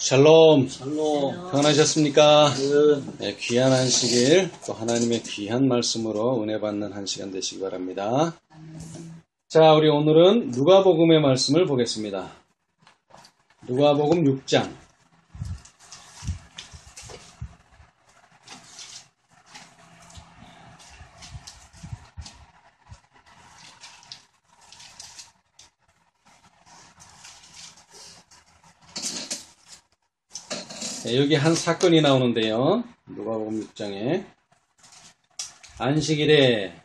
샬롬. 샬롬. 평안하셨습니까? 네. 네, 귀한 안식일, 또 하나님의 귀한 말씀으로 은혜 받는 한 시간 되시기 바랍니다. 자, 우리 오늘은 누가복음의 말씀을 보겠습니다. 누가복음 6장. 네, 여기 한 사건이 나오는데요. 누가복음 6장에 안식일에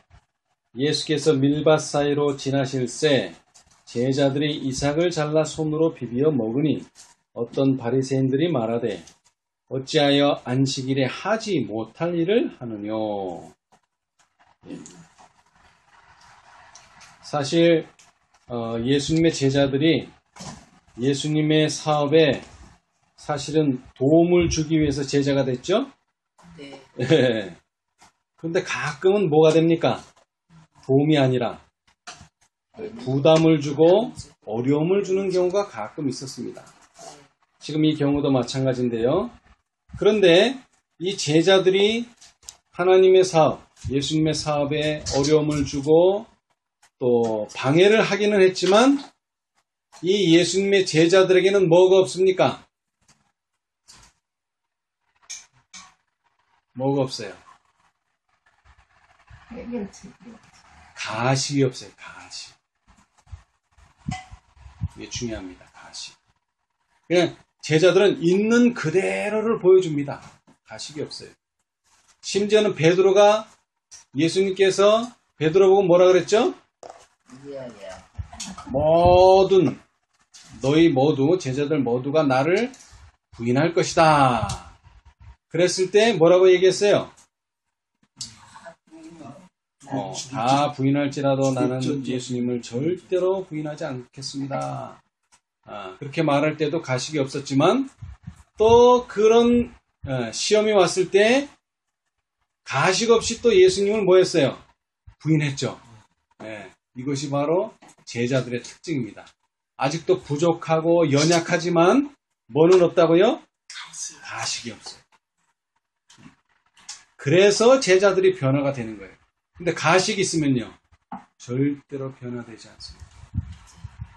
예수께서 밀밭 사이로 지나실새 제자들이 이삭을 잘라 손으로 비비어 먹으니 어떤 바리새인들이 말하되 어찌하여 안식일에 하지 못할 일을 하느뇨. 사실 예수님의 제자들이 예수님의 사업에 사실은 도움을 주기 위해서 제자가 됐죠? 네. 네. 그런데 가끔은 뭐가 됩니까? 도움이 아니라 부담을 주고 어려움을 주는 경우가 가끔 있었습니다. 지금 이 경우도 마찬가지인데요. 그런데 이 제자들이 하나님의 사업, 예수님의 사업에 어려움을 주고 또 방해를 하기는 했지만 이 예수님의 제자들에게는 뭐가 없습니까? 뭐가 없어요? 가식이 없어요. 가식. 이게 중요합니다. 가식. 그냥 제자들은 있는 그대로를 보여줍니다. 가식이 없어요. 심지어는 베드로가 예수님께서 베드로 보고 뭐라 그랬죠? 너희 모두 제자들 모두가 나를 부인할 것이다. 그랬을 때 뭐라고 얘기했어요? 다 부인할지라도 나는 예수님을 절대로 부인하지 않겠습니다. 그렇게 말할 때도 가식이 없었지만 또 그런 시험이 왔을 때 가식 없이 또 예수님을 뭐 했어요? 부인했죠. 네, 이것이 바로 제자들의 특징입니다. 아직도 부족하고 연약하지만 뭐는 없다고요? 가식이 없어요. 그래서 제자들이 변화가 되는 거예요. 근데 가식이 있으면요, 절대로 변화되지 않습니다.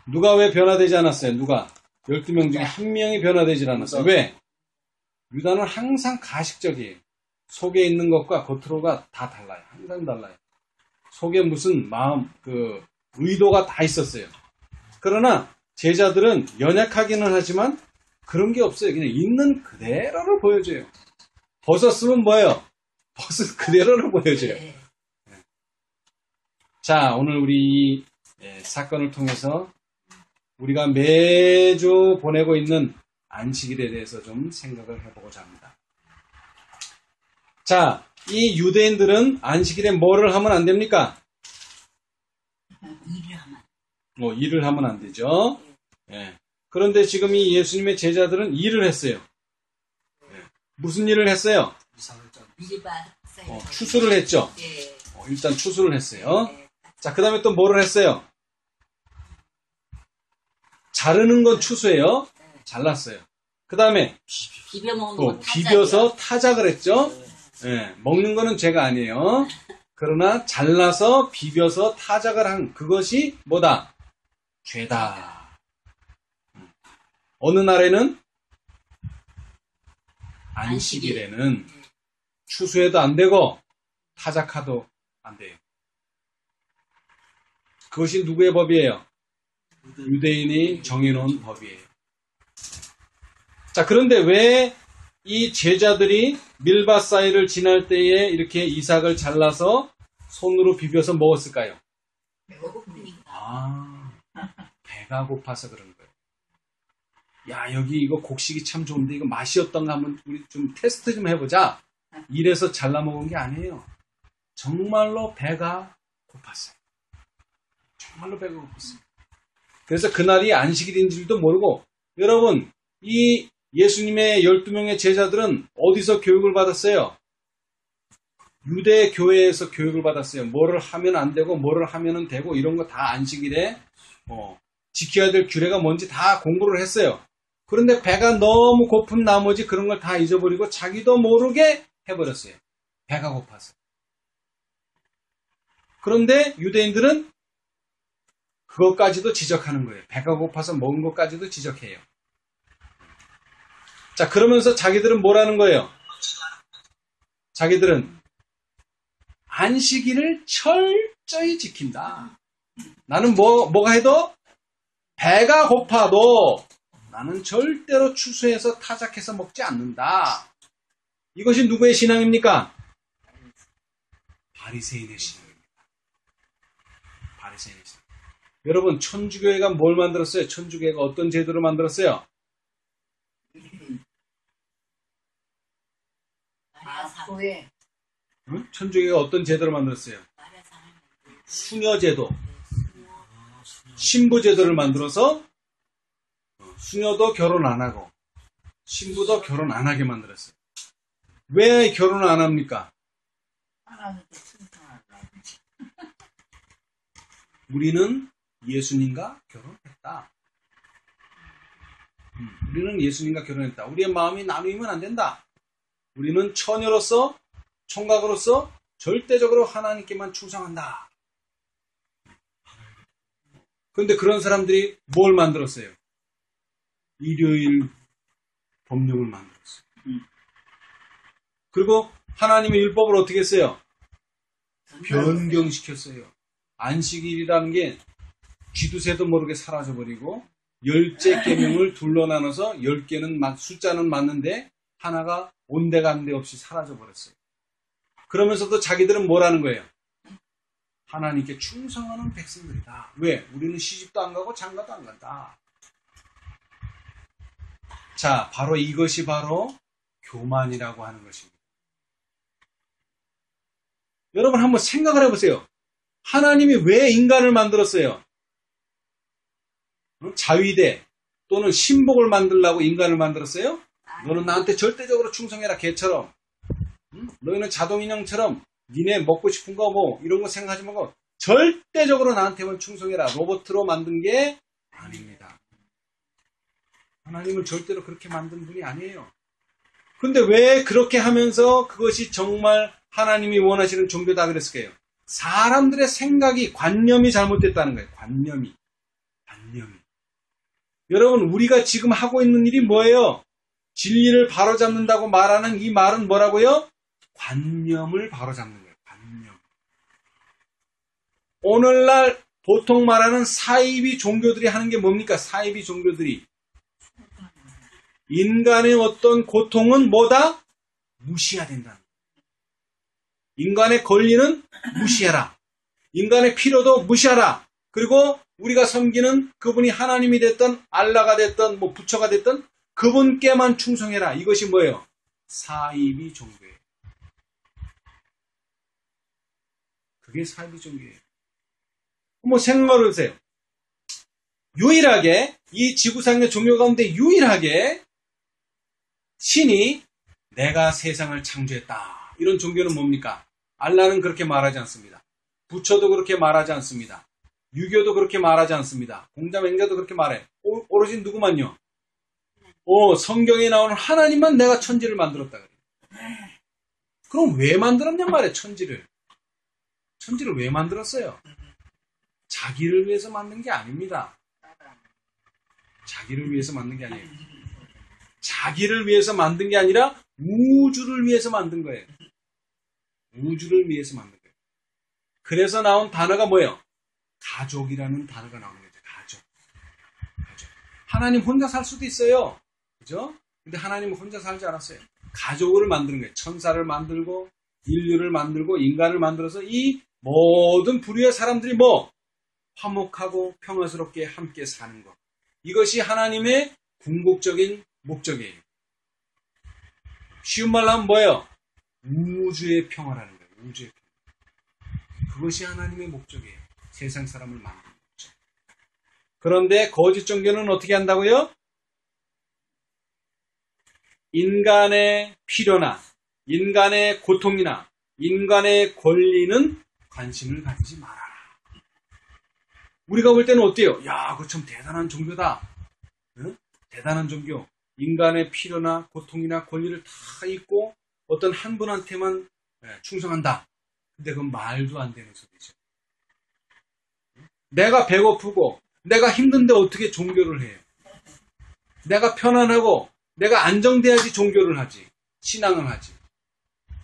누가 왜 변화되지 않았어요? 누가? 12명 중에 한 명이 변화되지 않았어요. 왜? 유다는 항상 가식적이에요. 속에 있는 것과 겉으로가 다 달라요. 항상 달라요. 속에 무슨 마음, 의도가 다 있었어요. 그러나 제자들은 연약하기는 하지만 그런 게 없어요. 그냥 있는 그대로를 보여줘요. 벗었으면 뭐예요? 벗은 그대로를 보여줘요. 자, 오늘 우리 이 사건을 통해서 우리가 매주 보내고 있는 안식일에 대해서 좀 생각을 해보고자 합니다. 자, 이 유대인들은 안식일에 뭐를 하면 안 됩니까? 일을 하면 안 되죠. 그런데 지금 이 예수님의 제자들은 일을 했어요. 무슨 일을 했어요? 추수를 했죠. 일단 추수를 했어요. 자, 그 다음에 또 뭐를 했어요? 자르는 건 추수예요. 잘랐어요. 그 다음에 또 비벼서 타작을 했죠. 먹는 거는 죄가 아니에요. 그러나 잘라서 비벼서 타작을 한 그것이 뭐다? 죄다. 어느 날에는? 안식일에는 추수해도 안 되고 타작하도 안 돼요. 그것이 누구의 법이에요? 유대인이 정해놓은 법이에요. 자, 그런데 왜 이 제자들이 밀밭 사이를 지날 때에 이렇게 이삭을 잘라서 손으로 비벼서 먹었을까요? 배가 고파서 그런 거예요. 야, 여기 이거 곡식이 참 좋은데 이거 맛이 어떤가 한번 우리 좀 테스트 좀 해보자. 이래서 잘라 먹은 게 아니에요. 정말로 배가 고팠어요. 정말로 배가 고팠어요. 그래서 그날이 안식일인 줄도 모르고, 여러분, 이 예수님의 12명의 제자들은 어디서 교육을 받았어요? 유대 교회에서 교육을 받았어요. 뭐를 하면 안 되고 뭐를 하면 되고 이런 거 다 안식일에 지켜야 될 규례가 뭔지 다 공부를 했어요. 그런데 배가 너무 고픈 나머지 그런 걸 다 잊어버리고 자기도 모르게 해버렸어요. 배가 고파서. 그런데 유대인들은 그것까지도 지적하는 거예요. 배가 고파서 먹은 것까지도 지적해요. 자, 그러면서 자기들은 뭐라는 거예요? 자기들은 안식일을 철저히 지킨다. 나는 뭐가 해도 배가 고파도 나는 절대로 추수해서 타작해서 먹지 않는다. 이것이 누구의 신앙입니까? 바리새인의 신앙입니다. 바리새인의 신앙. 여러분, 천주교회가 뭘 만들었어요? 천주교회가 어떤 제도를 만들었어요? 교회. 응? 천주교회가 어떤 제도를 만들었어요? 수녀제도. 신부제도를 만들어서 수녀도 결혼 안 하고 신부도 결혼 안 하게 만들었어요. 왜 결혼을 안 합니까? 우리는 예수님과 결혼했다. 우리는 예수님과 결혼했다. 우리의 마음이 나누면 안 된다. 우리는 처녀로서 총각으로서 절대적으로 하나님께만 충성한다. 그런데 그런 사람들이 뭘 만들었어요? 일요일 법령을 만들었어요. 그리고 하나님의 율법을 어떻게 했어요? 변경시켰어요. 안식일이라는 게 쥐두새도 모르게 사라져버리고 10째 계명을 둘러 나눠서 10개는 숫자는 맞는데 하나가 온데간데 없이 사라져버렸어요. 그러면서도 자기들은 뭐라는 거예요? 하나님께 충성하는 백성들이다. 왜? 우리는 시집도 안 가고 장가도 안 간다. 자, 바로 이것이 바로 교만이라고 하는 것입니다. 여러분 한번 생각을 해보세요. 하나님이 왜 인간을 만들었어요? 자위대 또는 신복을 만들려고 인간을 만들었어요? 너는 나한테 절대적으로 충성해라, 개처럼. 너희는 자동인형처럼 니네 먹고 싶은 거 뭐 이런 거 생각하지 말고 절대적으로 나한테만 충성해라. 로봇으로 만든 게 아닙니다. 하나님은 절대로 그렇게 만든 분이 아니에요. 근데 왜 그렇게 하면서 그것이 정말 하나님이 원하시는 종교다 그랬을까요? 사람들의 생각이, 관념이 잘못됐다는 거예요. 관념이. 여러분, 우리가 지금 하고 있는 일이 뭐예요? 진리를 바로잡는다고 말하는 이 말은 뭐라고요? 관념을 바로잡는 거예요. 관념. 오늘날 보통 말하는 사이비 종교들이 하는 게 뭡니까? 사이비 종교들이. 인간의 어떤 고통은 뭐다? 무시해야 된다. 인간의 권리는 무시해라. 인간의 필요도 무시하라. 그리고 우리가 섬기는 그분이 하나님이 됐던 알라가 됐던 뭐 부처가 됐던 그분께만 충성해라. 이것이 뭐예요? 사이비 종교예요. 그게 사이비 종교예요. 한번 생각을 해보세요. 유일하게 이 지구상의 종교 가운데 유일하게 신이 내가 세상을 창조했다. 이런 종교는 뭡니까? 알라는 그렇게 말하지 않습니다. 부처도 그렇게 말하지 않습니다. 유교도 그렇게 말하지 않습니다. 공자맹자도 그렇게 말해. 오로지 누구만요? 성경에 나오는 하나님만 내가 천지를 만들었다 그래요. 그럼 왜 만들었냔 말이에요, 천지를. 천지를 왜 만들었어요? 자기를 위해서 만든 게 아닙니다. 자기를 위해서 만든 게 아니에요. 자기를 위해서 만든 게 아니라 우주를 위해서 만든 거예요. 우주를 위해서 만든 거예요. 그래서 나온 단어가 뭐예요? 가족이라는 단어가 나오는 거죠. 가족. 하나님 혼자 살 수도 있어요. 그죠? 근데 하나님은 혼자 살지 않았어요. 가족을 만드는 거예요. 천사를 만들고, 인류를 만들고, 인간을 만들어서 이 모든 부류의 사람들이 화목하고 평화스럽게 함께 사는 것. 이것이 하나님의 궁극적인 목적이에요. 쉬운 말로 하면 뭐예요? 우주의 평화라는 거예요. 우주의 평화. 그것이 하나님의 목적이에요. 세상 사람을 만드는 거죠. 그런데 거짓 종교는 어떻게 한다고요? 인간의 필요나 인간의 고통이나 인간의 권리는 관심을 가지지 말아라. 우리가 볼 때는 어때요? 야, 그거 참 대단한 종교다. 응? 대단한 종교. 인간의 필요나 고통이나 권리를 다 잊고 어떤 한 분한테만 충성한다. 근데 그건 말도 안 되는 소리죠. 내가 배고프고 내가 힘든데 어떻게 종교를 해요? 내가 편안하고 내가 안정돼야지 종교를 하지. 신앙을 하지.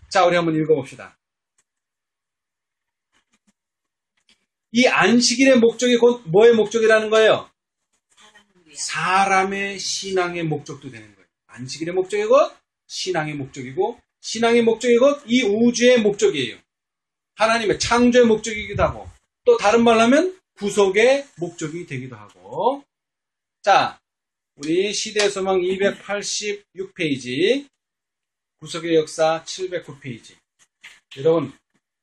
자, 우리 한번 읽어봅시다. 이 안식일의 목적이 곧 뭐의 목적이라는 거예요? 사람의 신앙의 목적도 되는 거예요. 안식일의 목적이 곧 신앙의 목적이고 신앙의 목적이 곧 이 우주의 목적이에요. 하나님의 창조의 목적이기도 하고 또 다른 말로 하면 구속의 목적이 되기도 하고. 자, 우리 시대의 소망 286페이지 구속의 역사 709페이지. 여러분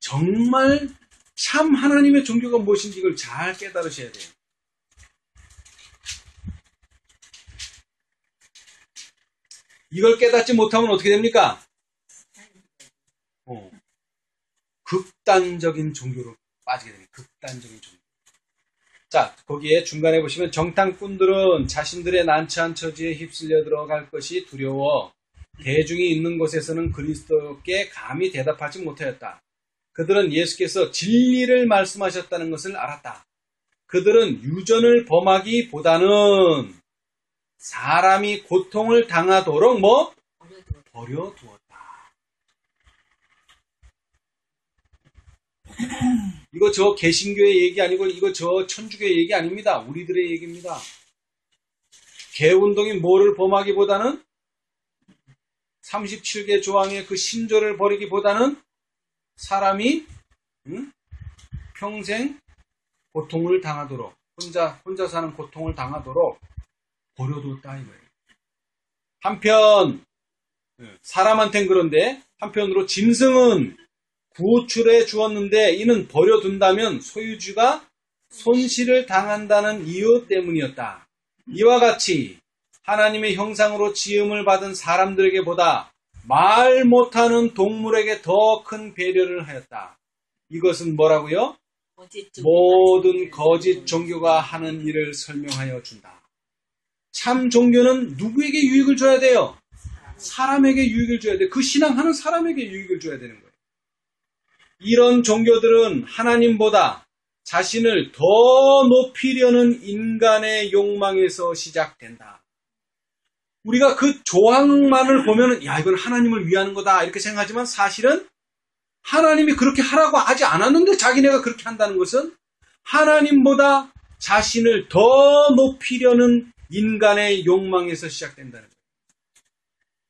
정말 참 하나님의 종교가 무엇인지 이걸 잘 깨달으셔야 돼요. 이걸 깨닫지 못하면 어떻게 됩니까? 극단적인 종교로 빠지게 됩니다. 극단적인 종교. 자, 거기에 중간에 보시면 정탐꾼들은 자신들의 난처한 처지에 휩쓸려 들어갈 것이 두려워 대중이 있는 곳에서는 그리스도께 감히 대답하지 못하였다. 그들은 예수께서 진리를 말씀하셨다는 것을 알았다. 그들은 유전을 범하기보다는 사람이 고통을 당하도록 버려두었다. 이거 저 개신교의 얘기 아니고 이거 저 천주교의 얘기 아닙니다. 우리들의 얘기입니다. 개운동이 뭐를 범하기보다는 37개 조항의 그 신조를 버리기보다는 사람이 평생 고통을 당하도록 혼자 사는 고통을 당하도록 버려뒀다 이거예요. 한편 사람한텐 그런데 한편으로 짐승은 구출해 주었는데 이는 버려둔다면 소유주가 손실을 당한다는 이유 때문이었다. 이와 같이 하나님의 형상으로 지음을 받은 사람들에게보다 말 못하는 동물에게 더 큰 배려를 하였다. 이것은 뭐라고요? 모든 거짓 종교가 하는 일을 설명하여 준다. 참 종교는 누구에게 유익을 줘야 돼요? 사람에게 유익을 줘야 돼요. 그 신앙하는 사람에게 유익을 줘야 되는 거예요. 이런 종교들은 하나님보다 자신을 더 높이려는 인간의 욕망에서 시작된다. 우리가 그 조항만을 보면 야 이건 하나님을 위하는 거다 이렇게 생각하지만 사실은 하나님이 그렇게 하라고 하지 않았는데 자기네가 그렇게 한다는 것은 하나님보다 자신을 더 높이려는 인간의 욕망에서 시작된다는 거예요.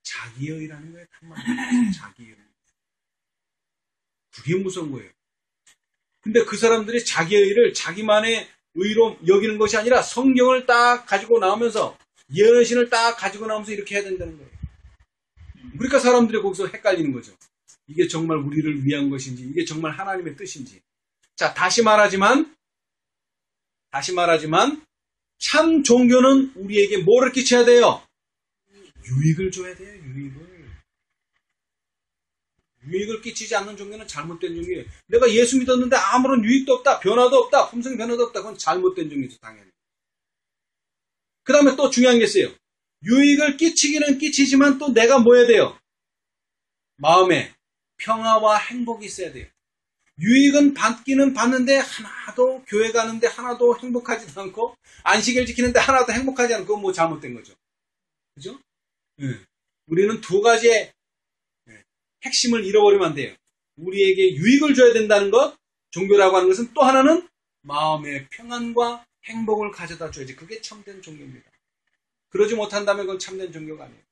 자기의라는 거예요. 자기의. 그게 무서운 거예요. 근데 그 사람들이 자기의를 자기만의 의로 여기는 것이 아니라 성경을 딱 가지고 나오면서 예언의 신을 딱 가지고 나오면서 이렇게 해야 된다는 거예요. 그러니까 사람들이 거기서 헷갈리는 거죠. 이게 정말 우리를 위한 것인지 이게 정말 하나님의 뜻인지. 자, 다시 말하지만 참 종교는 우리에게 뭐를 끼쳐야 돼요? 유익을 줘야 돼요. 유익을 끼치지 않는 종교는 잘못된 종교예요. 내가 예수 믿었는데 아무런 유익도 없다. 변화도 없다. 품성 변화도 없다. 그건 잘못된 종교죠. 당연히. 그 다음에 또 중요한 게 있어요. 유익을 끼치기는 끼치지만 또 내가 뭐 해야 돼요? 마음에 평화와 행복이 있어야 돼요. 유익은 받기는 받는데 하나도 교회 가는데 하나도 행복하지도 않고 안식일 지키는데 하나도 행복하지 않고 그건 뭐 잘못된 거죠. 그죠? 우리는 두 가지의 핵심을 잃어버리면 안 돼요. 우리에게 유익을 줘야 된다는 것, 종교라고 하는 것은 또 하나는 마음의 평안과 행복을 가져다 줘야지. 그게 참된 종교입니다. 그러지 못한다면 그건 참된 종교가 아니에요.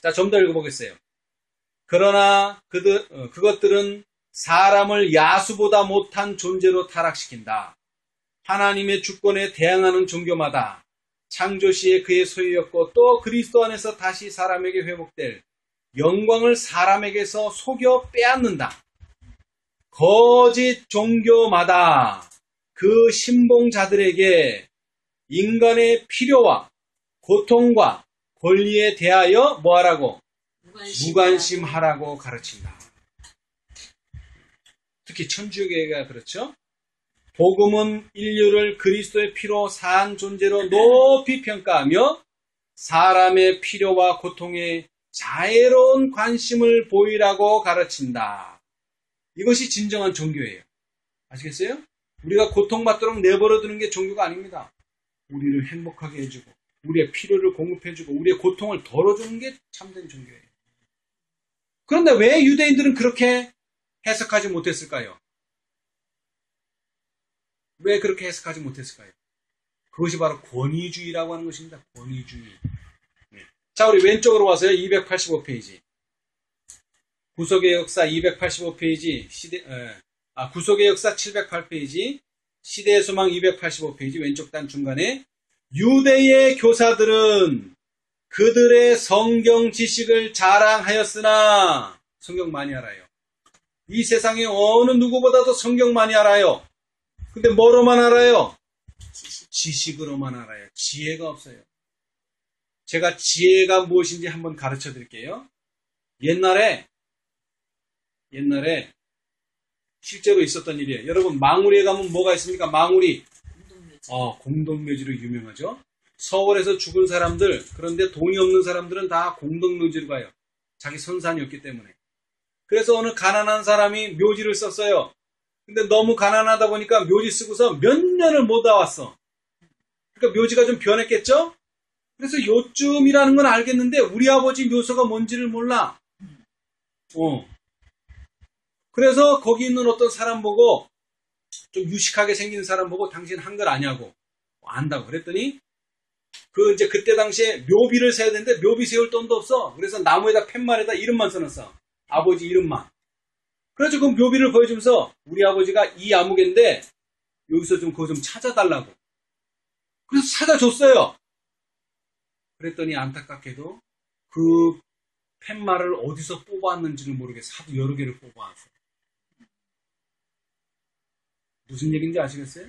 자, 좀 더 읽어보겠어요. 그러나 그것들은 사람을 야수보다 못한 존재로 타락시킨다. 하나님의 주권에 대항하는 종교마다 창조시에 그의 소유였고 또 그리스도 안에서 다시 사람에게 회복될 영광을 사람에게서 속여 빼앗는다. 거짓 종교마다 그 신봉자들에게 인간의 필요와 고통과 권리에 대하여 뭐하라고? 무관심하라고 가르친다. 특히 천주교가 그렇죠. 복음은 인류를 그리스도의 피로 산 존재로 높이 평가하며 사람의 필요와 고통에 자애로운 관심을 보이라고 가르친다. 이것이 진정한 종교예요. 아시겠어요? 우리가 고통받도록 내버려 두는 게 종교가 아닙니다. 우리를 행복하게 해주고 우리의 필요를 공급해주고 우리의 고통을 덜어주는 게 참된 종교예요. 그런데 왜 유대인들은 그렇게 해석하지 못했을까요? 왜 그렇게 해석하지 못했을까요? 그것이 바로 권위주의라고 하는 것입니다. 권위주의. 자, 우리 왼쪽으로 와서요. 285페이지. 구속의 역사 285페이지. 구속의 역사 708페이지. 시대의 소망 285페이지. 왼쪽 단 중간에 유대의 교사들은 그들의 성경 지식을 자랑하였으나 성경 많이 알아요. 이 세상에 어느 누구보다도 성경 많이 알아요. 근데 뭐로만 알아요? 지식으로만 알아요. 지혜가 없어요. 제가 지혜가 무엇인지 한번 가르쳐 드릴게요. 옛날에 실제로 있었던 일이에요. 여러분 망우리에 가면 뭐가 있습니까? 망우리. 공동묘지로 유명하죠. 서울에서 죽은 사람들, 그런데 돈이 없는 사람들은 다 공동묘지로 가요. 자기 선산이 없기 때문에. 그래서 어느 가난한 사람이 묘지를 썼어요. 근데 너무 가난하다 보니까 묘지 쓰고서 몇 년을 못 와왔어. 그러니까 묘지가 좀 변했겠죠? 그래서 요쯤이라는 건 알겠는데 우리 아버지 묘소가 뭔지를 몰라. 그래서 거기 있는 어떤 사람 보고 좀 유식하게 생긴 사람 보고 당신 한글 아냐고. 안다고 그랬더니 이제 그때 당시에 묘비를 세야 되는데 묘비 세울 돈도 없어. 그래서 나무에다 팻말에다 이름만 써놨어. 아버지 이름만. 그래서 그 묘비를 보여주면서 우리 아버지가 이 아무개인데 여기서 좀 그거 좀 찾아달라고. 그래서 찾아줬어요. 그랬더니 안타깝게도 그 팻말을 어디서 뽑아왔는지를 모르겠어. 하도 여러 개를 뽑아왔어. 무슨 얘기인지 아시겠어요?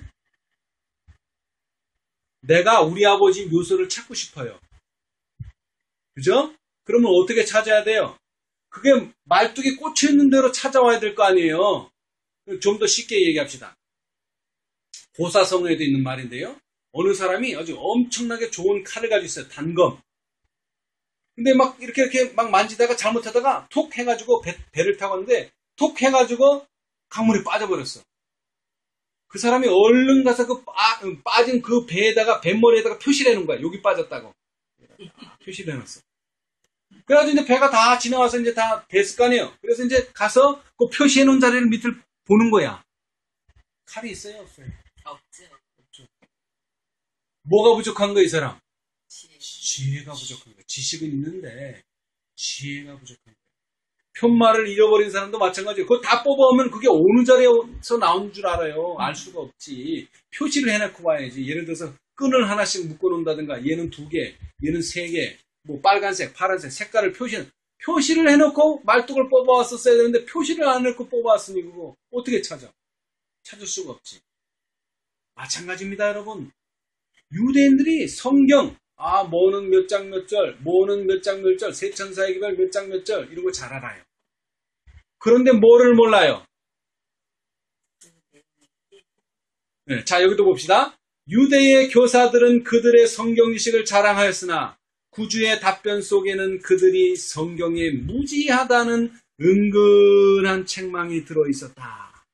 내가 우리 아버지 묘소를 찾고 싶어요. 그죠? 그러면 어떻게 찾아야 돼요? 그게 말뚝이 꽂혀있는 대로 찾아와야 될 거 아니에요. 좀 더 쉽게 얘기합시다. 고사성어에도 있는 말인데요. 어느 사람이 아주 엄청나게 좋은 칼을 가지고 있어요. 단검. 근데 막 이렇게 막 만지다가 잘못하다가 톡 해가지고 배를 타고 왔는데 톡 해가지고 강물에 빠져버렸어. 그 사람이 얼른 가서 빠진 그 배에다가 뱃머리에다가 표시를 해놓은 거야. 여기 빠졌다고. 표시를 해놨어. 그래가지고 이제 배가 다 지나와서 이제 다 됐을 거 아니에요. 그래서 이제 가서 그 표시해놓은 자리를 밑을 보는 거야. 칼이 있어요, 없어요? 없죠. 뭐가 부족한 거야, 이 사람? 지혜가 부족한 거야. 지식은 있는데 지혜가 부족한 거야. 푯말을 잃어버린 사람도 마찬가지예요. 그거 다 뽑아오면 그게 어느 자리에서 나온 줄 알아요. 알 수가 없지. 표시를 해놓고 와야지. 예를 들어서 끈을 하나씩 묶어놓는다든가 얘는 2개, 얘는 3개, 뭐 빨간색, 파란색, 색깔을 표시를 해놓고 말뚝을 뽑아왔었어야 되는데 표시를 안 해놓고 뽑아왔으니 그거 어떻게 찾아? 찾을 수가 없지. 마찬가지입니다, 여러분. 유대인들이 성경, 뭐는 몇 장 몇 절, 뭐는 몇 장 몇 절, 세천사의 기별 몇 장 몇 절, 이런 거 잘 알아요. 그런데 뭐를 몰라요? 네, 자, 여기도 봅시다. 유대의 교사들은 그들의 성경 지식을 자랑하였으나 구주의 답변 속에는 그들이 성경에 무지하다는 은근한 책망이 들어있었다.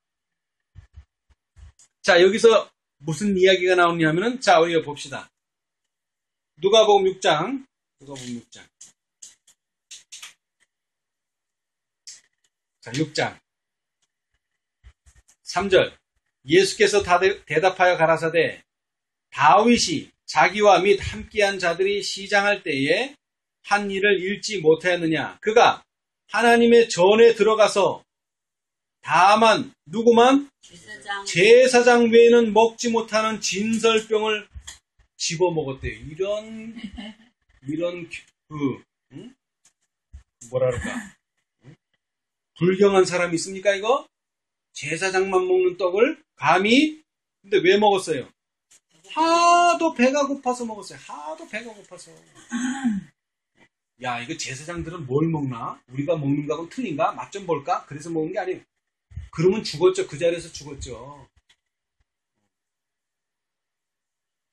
자, 여기서 무슨 이야기가 나오냐면은, 자, 우리가 봅시다. 누가복음 6장. 자, 6장. 3절. 예수께서 대답하여 가라사대 다윗이 자기와 및 함께한 자들이 시장할 때에 한 일을 읽지 못하였느냐. 그가 하나님의 전에 들어가서 다만 누구만 제사장 외에는 먹지 못하는 진설병을 집어먹었대요. 이런 뭐라 그럴까? 불경한 사람이 있습니까, 이거? 제사장만 먹는 떡을 감히? 근데 왜 먹었어요? 하도 배가 고파서 먹었어요. 하도 배가 고파서. 야, 이거 제사장들은 뭘 먹나? 우리가 먹는 거하고는 틀린가? 맛 좀 볼까? 그래서 먹은 게 아니에요. 그러면 죽었죠. 그 자리에서 죽었죠.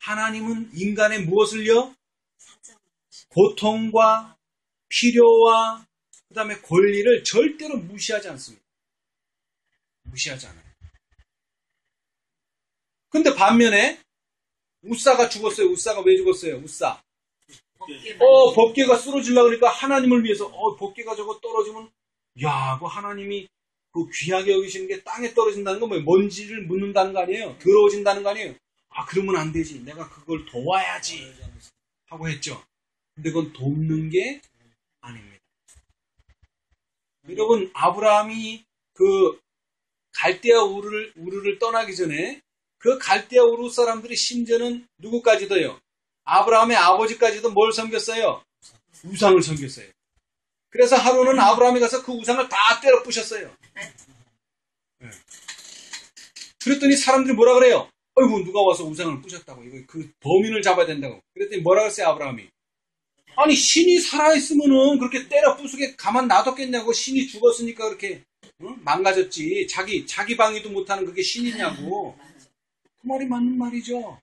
하나님은 인간의 무엇을요? 고통과 필요와 그 다음에 권리를 절대로 무시하지 않습니다. 무시하지 않아요. 근데 반면에 우사가 죽었어요. 우사가 왜 죽었어요? 우사. 법궤가 쓰러지려고 그러니까 하나님을 위해서 법궤가 저거 떨어지면 야, 그 하나님이 그 귀하게 여기시는 게 땅에 떨어진다는 건 뭐예요? 먼지를 묻는다는 거 아니에요? 더러워진다는 거 아니에요? 아, 그러면 안 되지. 내가 그걸 도와야지. 하고 했죠. 근데 그건 돕는 게 아닙니다. 여러분, 아브라함이 그 갈대아 우르를 떠나기 전에 그 갈대아 우르 사람들이 심지어는 누구까지도요? 아브라함의 아버지까지도 뭘 섬겼어요? 우상을 섬겼어요. 그래서 하루는 아브라함이 가서 그 우상을 다 때려 부셨어요. 네. 그랬더니 사람들이 뭐라 그래요? 어이구, 누가 와서 우상을 부셨다고. 이거 그 범인을 잡아야 된다고. 그랬더니 뭐라 그랬어요, 아브라함이? 아니, 신이 살아있으면은 그렇게 때려 부수게 가만 놔뒀겠냐고. 신이 죽었으니까 그렇게 망가졌지. 자기 방위도 못하는 그게 신이냐고. 그 말이 맞는 말이죠.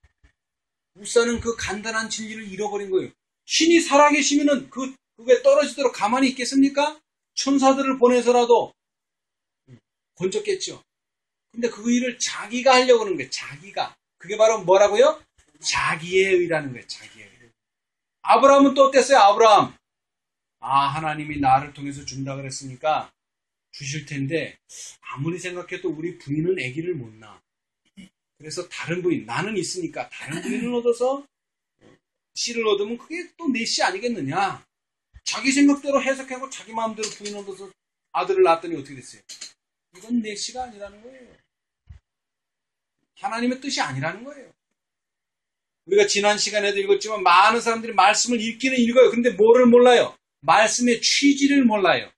우사는 그 간단한 진리를 잃어버린 거예요. 신이 살아계시면은 그게 떨어지도록 가만히 있겠습니까? 천사들을 보내서라도 건졌겠죠. 근데 그 일을 자기가 하려고 하는 거예요. 자기가. 그게 바로 뭐라고요? 자기의 의라는 거예요. 자기의 의. 아브라함은 또 어땠어요? 아브라함. 하나님이 나를 통해서 준다 그랬으니까 주실 텐데 아무리 생각해도 우리 부인은 아기를 못 낳아. 그래서 다른 부인, 나는 있으니까 다른 부인을 얻어서 씨를 얻으면 그게 또 내 씨 아니겠느냐. 자기 생각대로 해석하고 자기 마음대로 부인 얻어서 아들을 낳았더니 어떻게 됐어요? 이건 내 씨가 아니라는 거예요. 하나님의 뜻이 아니라는 거예요. 우리가 지난 시간에도 읽었지만 많은 사람들이 말씀을 읽기는 읽어요. 근데 뭐를 몰라요? 말씀의 취지를 몰라요.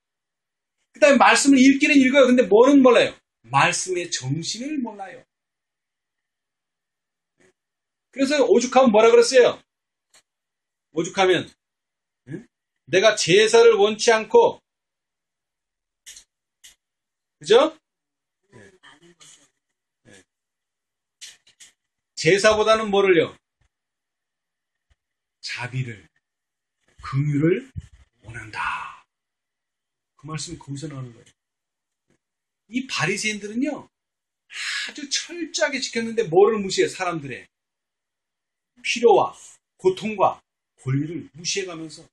그 다음에 말씀을 읽기는 읽어요. 근데 뭐는 몰라요? 말씀의 정신을 몰라요. 그래서 오죽하면 뭐라 그랬어요? 오죽하면 내가 제사를 원치 않고, 그죠? 제사보다는 뭐를요? 자비를, 긍휼을 원한다. 그 말씀이 거기서 나오는 거예요. 이 바리새인들은요, 아주 철저하게 지켰는데 뭐를 무시해요? 사람들의 필요와 고통과 권리를 무시해가면서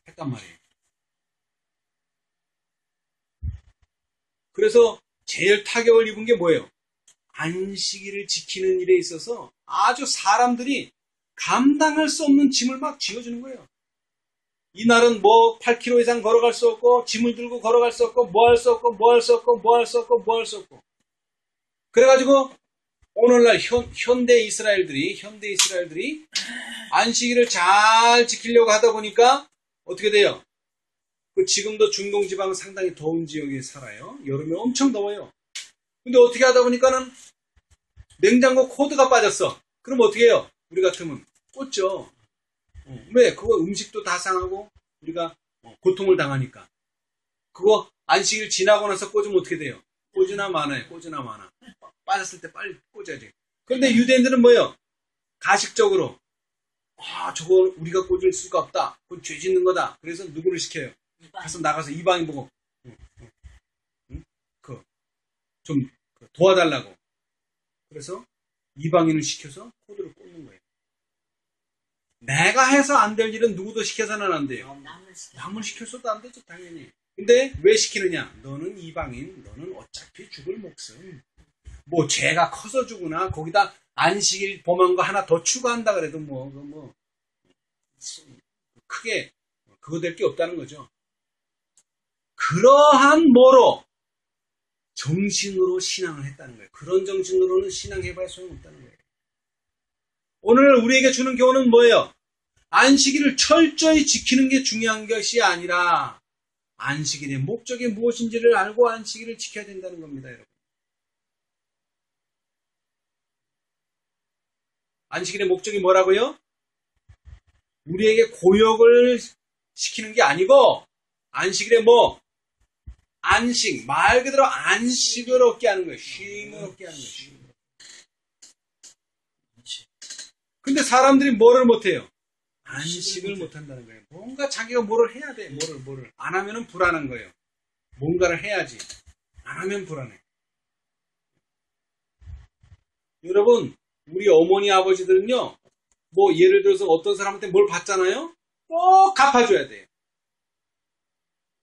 했단 말이에요. 그래서 제일 타격을 입은 게 뭐예요? 안식일을 지키는 일에 있어서 아주 사람들이 감당할 수 없는 짐을 막 쥐어주는 거예요. 이날은 뭐 8km 이상 걸어갈 수 없고, 짐을 들고 걸어갈 수 없고, 뭐 할 수 없고, 뭐 할 수 없고, 뭐 할 수 없고, 뭐 할 수 없고. 그래가지고 오늘날 현대 이스라엘들이 안식일을 잘 지키려고 하다 보니까 어떻게 돼요? 지금도 중동 지방은 상당히 더운 지역에 살아요. 여름에 엄청 더워요. 근데 어떻게 하다 보니까는 냉장고 코드가 빠졌어. 그럼 어떻게 해요? 우리 같으면 꽂죠. 왜? 그거 음식도 다 상하고 우리가 고통을 당하니까. 그거 안식일 지나고 나서 꽂으면 어떻게 돼요? 꽂으나 마나요. 꽂으나 마나. 빠졌을 때 빨리 꽂아야지. 그런데 유대인들은 뭐예요? 가식적으로 저거 우리가 꽂을 수가 없다. 그건 죄 짓는 거다. 그래서 누구를 시켜요? 가서 나가서 이방인 보고 좀 도와달라고. 그래서 이방인을 시켜서 코드를 꽂는 거예요. 내가 해서 안 될 일은 누구도 시켜서는 안 돼요. 남을 시켜서도 안 되죠, 당연히. 근데 왜 시키느냐? 너는 이방인, 너는 어차피 죽을 목숨. 뭐 죄가 커서 죽으나 거기다 안식일 범한 거 하나 더 추가한다 그래도 크게 그거 될 게 없다는 거죠. 그러한 뭐로? 정신으로 신앙을 했다는 거예요. 그런 정신으로는 신앙해봐야 소용없다는 거예요. 오늘 우리에게 주는 교훈은 뭐예요? 안식일을 철저히 지키는 게 중요한 것이 아니라 안식일의 목적이 무엇인지를 알고 안식일을 지켜야 된다는 겁니다, 여러분. 안식일의 목적이 뭐라고요? 우리에게 고역을 시키는 게 아니고 안식일에 안식, 말 그대로 안식을 얻게 하는 거예요. 쉼을 얻게 하는 거예요. 근데 사람들이 뭐를 못해요? 안식을 못한다는 거예요. 뭔가 자기가 뭐를 해야 돼. 뭐를. 안 하면은 불안한 거예요. 뭔가를 해야지. 안 하면 불안해. 여러분, 우리 어머니, 아버지들은요, 뭐, 예를 들어서 어떤 사람한테 뭘 받잖아요? 꼭 갚아줘야 돼요.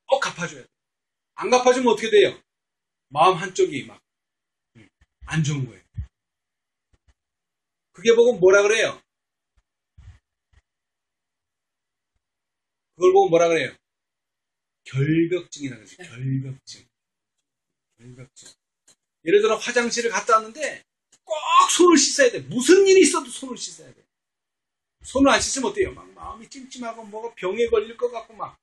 꼭 갚아줘야 돼요. 안 갚아주면 어떻게 돼요? 마음 한쪽이 막, 안 좋은 거예요. 그게 보고 뭐라 그래요? 그걸 보고 뭐라 그래요? 결벽증이라 그러죠. 결벽증. 예를 들어 화장실을 갔다 왔는데 꼭 손을 씻어야 돼. 무슨 일이 있어도 손을 씻어야 돼. 손을 안 씻으면 어때요? 막 마음이 찜찜하고 뭐가 병에 걸릴 것 같고 막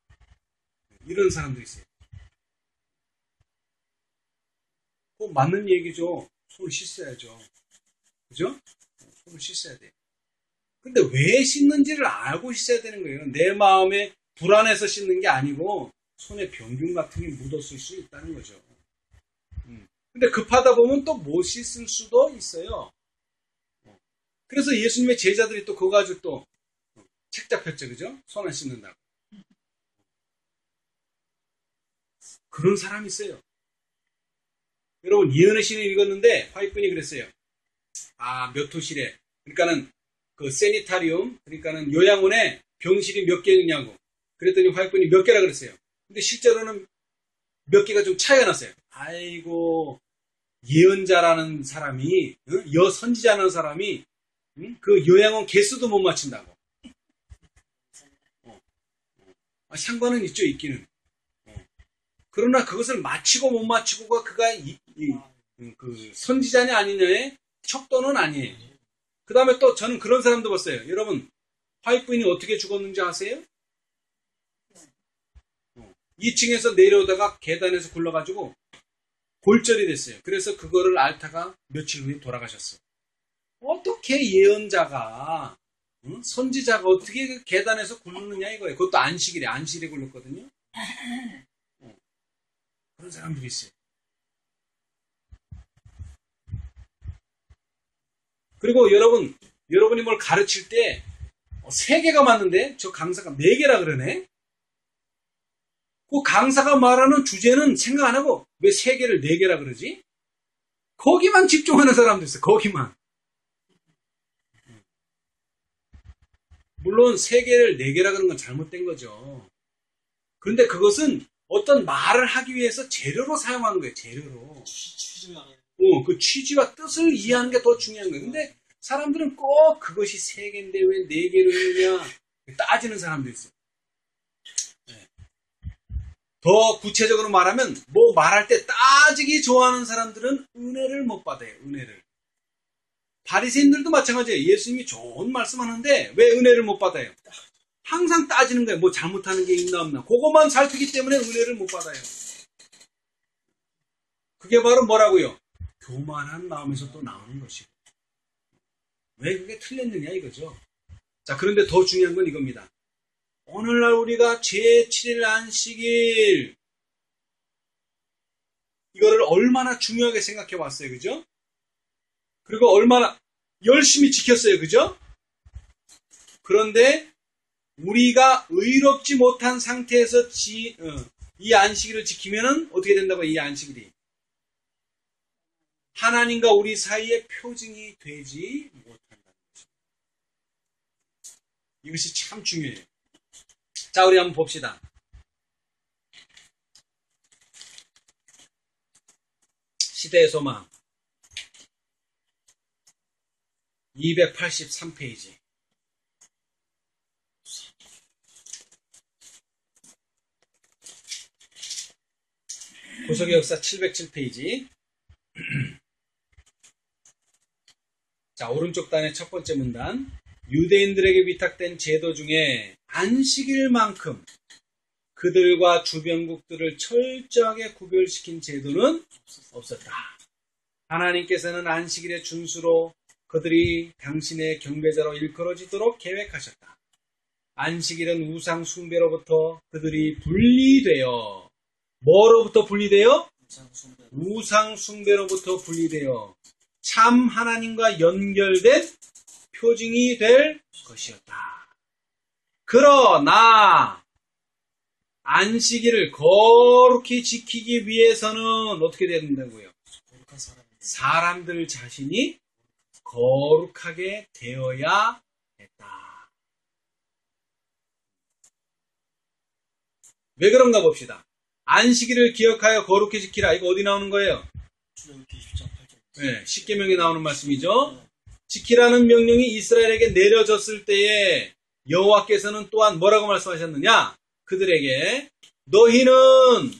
이런 사람도 있어요. 꼭 맞는 얘기죠. 손을 씻어야죠. 그죠? 손을 씻어야 돼. 근데 왜 씻는지를 알고 씻어야 되는 거예요. 내 마음에 불안해서 씻는 게 아니고 손에 병균 같은 게 묻었을 수 있다는 거죠. 근데 급하다 보면 또 못 씻을 수도 있어요. 그래서 예수님의 제자들이 또 그거 가지고 또 책 잡혔죠. 그죠? 손 안 씻는다고. 그런 사람이 있어요. 여러분, 예언의 신을 읽었는데 화이트분이 그랬어요. 몇 호실에, 그러니까는 그 세니타리움, 그러니까는 요양원에 병실이 몇 개냐고. 그랬더니 화이트분이 몇 개라 그랬어요. 근데 실제로는 몇 개가 좀 차이가 났어요. 아이고, 예언자라는 사람이, 여선지자라는 사람이 그 요양원 개수도 못 맞춘다고. 상관은 있죠, 있기는. 그러나 그것을 맞히고 못 맞히고가 그가 그 선지자냐 아니냐의 척도는 아니에요. 그 다음에 또 저는 그런 사람도 봤어요. 여러분, 화이트분이 어떻게 죽었는지 아세요? 2층에서 내려오다가 계단에서 굴러가지고 골절이 됐어요. 그래서 그거를 앓다가 며칠 후에 돌아가셨어요. 어떻게 예언자가, 선지자가 어떻게 그 계단에서 굴르느냐 이거예요. 그것도 안식일에, 안식일에 굴렀거든요. 그런 사람들이 있어요. 그리고 여러분이 뭘 가르칠 때 3개가 맞는데 저 강사가 4개라 그러네. 그 강사가 말하는 주제는 생각 안 하고 왜 3개를 4개라 그러지? 거기만 집중하는 사람도 있어요. 거기만. 물론 3개를 4개라 그러는 건 잘못된 거죠. 그런데 그것은 어떤 말을 하기 위해서 재료로 사용하는 거예요. 재료로. 그 취지와 뜻을 이해하는 게 더 중요한 거예요. 근데 사람들은 꼭 그것이 3개인데 왜 4개로 했느냐 따지는 사람도 있어요. 더 구체적으로 말하면 뭐 말할 때 따지기 좋아하는 사람들은 은혜를 못 받아요. 은혜를. 바리새인들도 마찬가지예요. 예수님이 좋은 말씀하는데 왜 은혜를 못 받아요? 항상 따지는 거예요. 뭐 잘못하는 게 있나 없나. 그것만 살피기 때문에 은혜를 못 받아요. 그게 바로 뭐라고요? 교만한 마음에서 또 나오는 것이고. 왜 그게 틀렸느냐 이거죠. 자, 그런데 더 중요한 건 이겁니다. 오늘날 우리가 제7일 안식일 이거를 얼마나 중요하게 생각해 왔어요. 그죠? 그리고 얼마나 열심히 지켰어요. 그죠? 그런데 우리가 의롭지 못한 상태에서 이 안식일을 지키면은 어떻게 된다고? 이 안식일이 하나님과 우리 사이의 표징이 되지 못한다는 것입니다. 이것이 참 중요해요. 자, 우리 한번 봅시다. 시대의 소망 283페이지. 구속의 역사 707페이지. 자, 오른쪽 단의 첫 번째 문단. 유대인들에게 위탁된 제도 중에 안식일만큼 그들과 주변국들을 철저하게 구별시킨 제도는 없었다. 하나님께서는 안식일의 준수로 그들이 당신의 경배자로 일컬어지도록 계획하셨다. 안식일은 우상 숭배로부터 그들이 분리되어 뭐로부터 분리되어? 우상 숭배로부터 분리되어 참 하나님과 연결된 표징이 될 것이었다. 그러나 안식일을 거룩히 지키기 위해서는 어떻게 된다고요? 사람들 자신이 거룩하게 되어야 했다. 왜 그런가 봅시다. 안식일을 기억하여 거룩히 지키라. 이거 어디 나오는 거예요? 네, 십계명에 나오는 말씀이죠. 지키라는 명령이 이스라엘에게 내려졌을 때에 여호와께서는 또한 뭐라고 말씀하셨느냐? 그들에게 너희는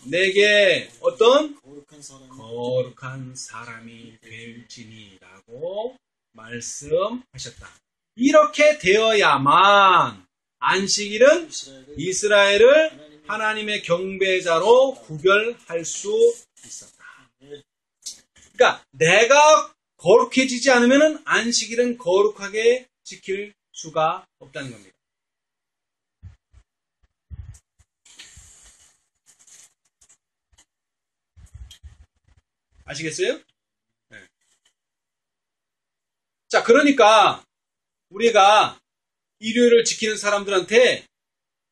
내게 어떤 거룩한 사람이 될지니라고 말씀하셨다. 이렇게 되어야만 안식일은 이스라엘을 하나님의 경배자로 구별할 수 있었다. 그러니까 내가 거룩해지지 않으면 안식일은 거룩하게 지킬 수가 없다는 겁니다. 아시겠어요? 네. 자, 그러니까 우리가 일요일을 지키는 사람들한테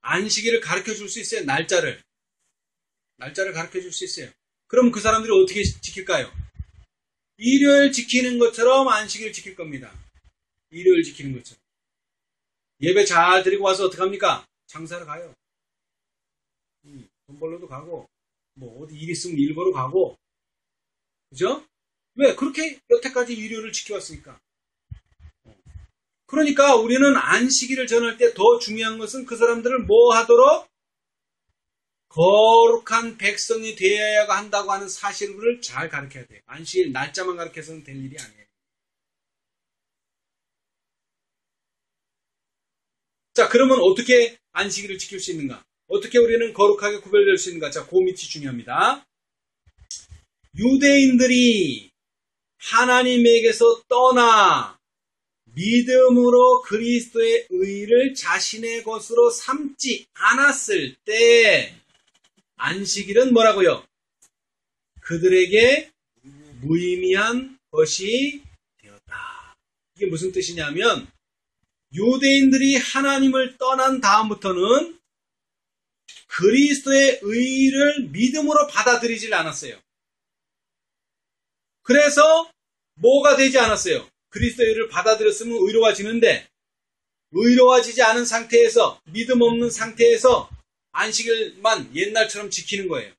안식일을 가르쳐 줄 수 있어요. 날짜를 가르쳐 줄 수 있어요. 그럼 그 사람들이 어떻게 지킬까요? 일요일 지키는 것처럼 안식일 지킬 겁니다. 일요일 지키는 것처럼. 예배 잘 드리고 와서 어떡합니까? 장사를 가요. 돈 벌러도 가고, 뭐 어디 일 있으면 일 보러 가고, 그죠? 왜? 그렇게 여태까지 일요일을 지켜왔으니까. 그러니까 우리는 안식일을 전할 때 더 중요한 것은 그 사람들을 뭐 하도록? 거룩한 백성이 되어야 한다고 하는 사실을 잘 가르쳐야 돼요. 안식일 날짜만 가르쳐서는 될 일이 아니에요. 자, 그러면 어떻게 안식일을 지킬 수 있는가? 어떻게 우리는 거룩하게 구별될 수 있는가? 자, 그 밑이 중요합니다. 유대인들이 하나님에게서 떠나 믿음으로 그리스도의 의를 자신의 것으로 삼지 않았을 때 안식일은 뭐라고요? 그들에게 무의미한 것이 되었다. 이게 무슨 뜻이냐면 유대인들이 하나님을 떠난 다음부터는 그리스도의 의를 믿음으로 받아들이질 않았어요. 그래서 뭐가 되지 않았어요? 그리스도의 의를 받아들였으면 의로워지는데 의로워지지 않은 상태에서 믿음 없는 상태에서 안식일만 옛날처럼 지키는 거예요.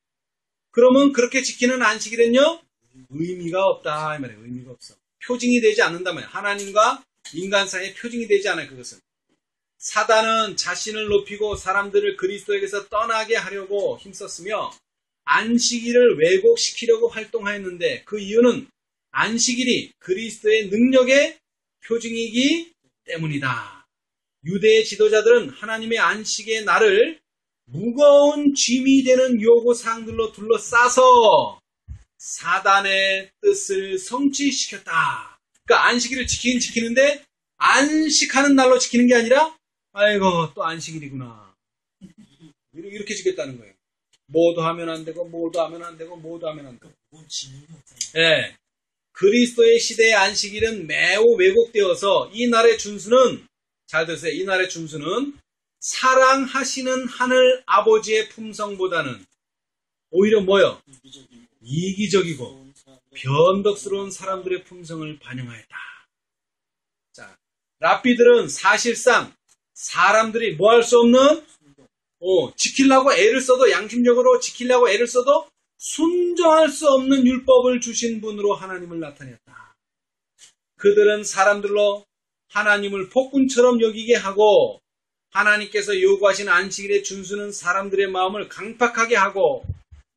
그러면 그렇게 지키는 안식일은요 의미가 없다 이 말이에요. 의미가 없어. 표징이 되지 않는단 말이에요. 하나님과 인간 사이에 표징이 되지 않아요. 그것은 사단은 자신을 높이고 사람들을 그리스도에게서 떠나게 하려고 힘썼으며 안식일을 왜곡시키려고 활동하였는데 그 이유는 안식일이 그리스도의 능력의 표징이기 때문이다. 유대의 지도자들은 하나님의 안식의 날을 무거운 짐이 되는 요구사항들로 둘러싸서 사단의 뜻을 성취시켰다. 그러니까 안식일을 지키긴 지키는데 안식하는 날로 지키는 게 아니라 아이고 또 안식일이구나. 이렇게 지켰다는 거예요. 뭐도 하면 안 되고 뭐도 하면 안 되고 뭐도 하면 안 되고. 네. 그리스도의 시대의 안식일은 매우 왜곡되어서 이 날의 준수는 잘 들으세요. 이 날의 준수는 사랑하시는 하늘 아버지의 품성보다는 오히려 뭐요? 이기적이고 변덕스러운 사람들의 품성을 반영하였다. 자, 랍비들은 사실상 사람들이 뭐 할 수 없는 지키려고 애를 써도 양심적으로 지키려고 애를 써도 순종할 수 없는 율법을 주신 분으로 하나님을 나타냈다. 그들은 사람들로 하나님을 폭군처럼 여기게 하고 하나님께서 요구하신 안식일의 준수는 사람들의 마음을 강팍하게 하고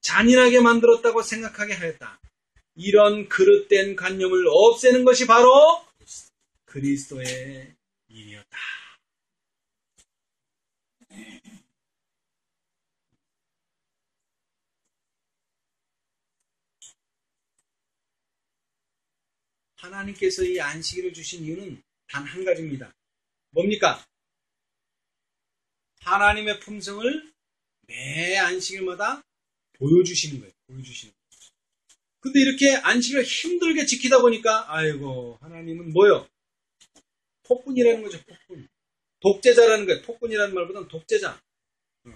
잔인하게 만들었다고 생각하게 하였다. 이런 그릇된 관념을 없애는 것이 바로 그리스도의 일이었다. 하나님께서 이 안식일을 주신 이유는 단 한 가지입니다. 뭡니까? 하나님의 품성을 매 안식일마다 보여주시는 거예요. 보여주시는 거예요. 근데 이렇게 안식일을 힘들게 지키다 보니까 아이고 하나님은 뭐요? 폭군이라는 거죠. 폭군. 독재자라는 거예요. 폭군이라는 말보다는 독재자.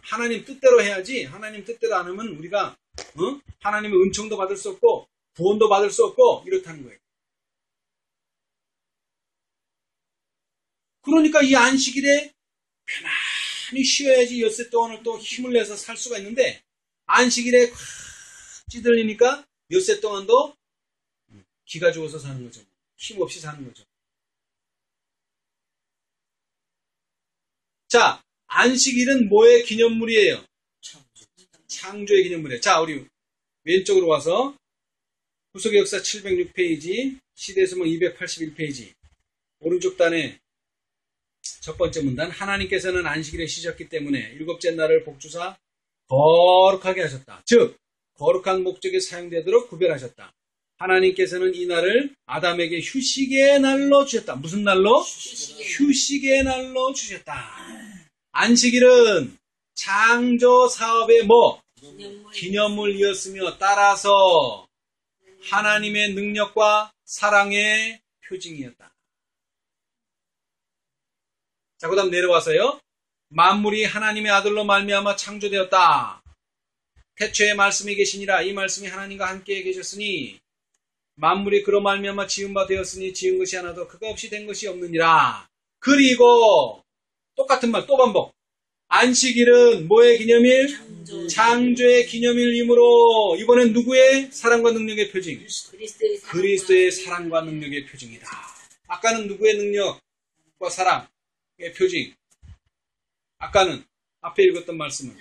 하나님 뜻대로 해야지 하나님 뜻대로 안 하면 우리가 하나님의 은총도 받을 수 없고 구원도 받을 수 없고 이렇다는 거예요. 그러니까 이 안식일에 편안히 쉬어야지 엿새 동안을 또 힘을 내서 살 수가 있는데 안식일에 콱 찌들리니까 엿새 동안도 기가 죽어서 사는 거죠. 힘없이 사는 거죠. 자, 안식일은 뭐의 기념물이에요? 창조의 기념물이에요. 자, 우리 왼쪽으로 와서 구속의 역사 706페이지, 시대수문 281페이지, 오른쪽 단에 첫 번째 문단, 하나님께서는 안식일에 쉬셨기 때문에 일곱째 날을 복주사 거룩하게 하셨다. 즉, 거룩한 목적에 사용되도록 구별하셨다. 하나님께서는 이 날을 아담에게 휴식의 날로 주셨다. 무슨 날로? 휴식의 날로 주셨다. 안식일은 창조 사업의 기념물이었으며 따라서 하나님의 능력과 사랑의 표징이었다. 자, 그 다음 내려와서요. 만물이 하나님의 아들로 말미암아 창조되었다. 태초에 말씀이 계시니라. 이 말씀이 하나님과 함께 계셨으니 만물이 그로 말미암아 지은 바 되었으니 지은 것이 하나도 그가 없이 된 것이 없느니라. 그리고 똑같은 말 또 반복. 안식일은 뭐의 기념일? 창조의 기념일이므로 이번엔 누구의 사랑과 능력의 표징? 그리스도의 사랑과 능력의 표징이다. 아까는 누구의 능력과 사랑의 표징? 아까는 앞에 읽었던 말씀은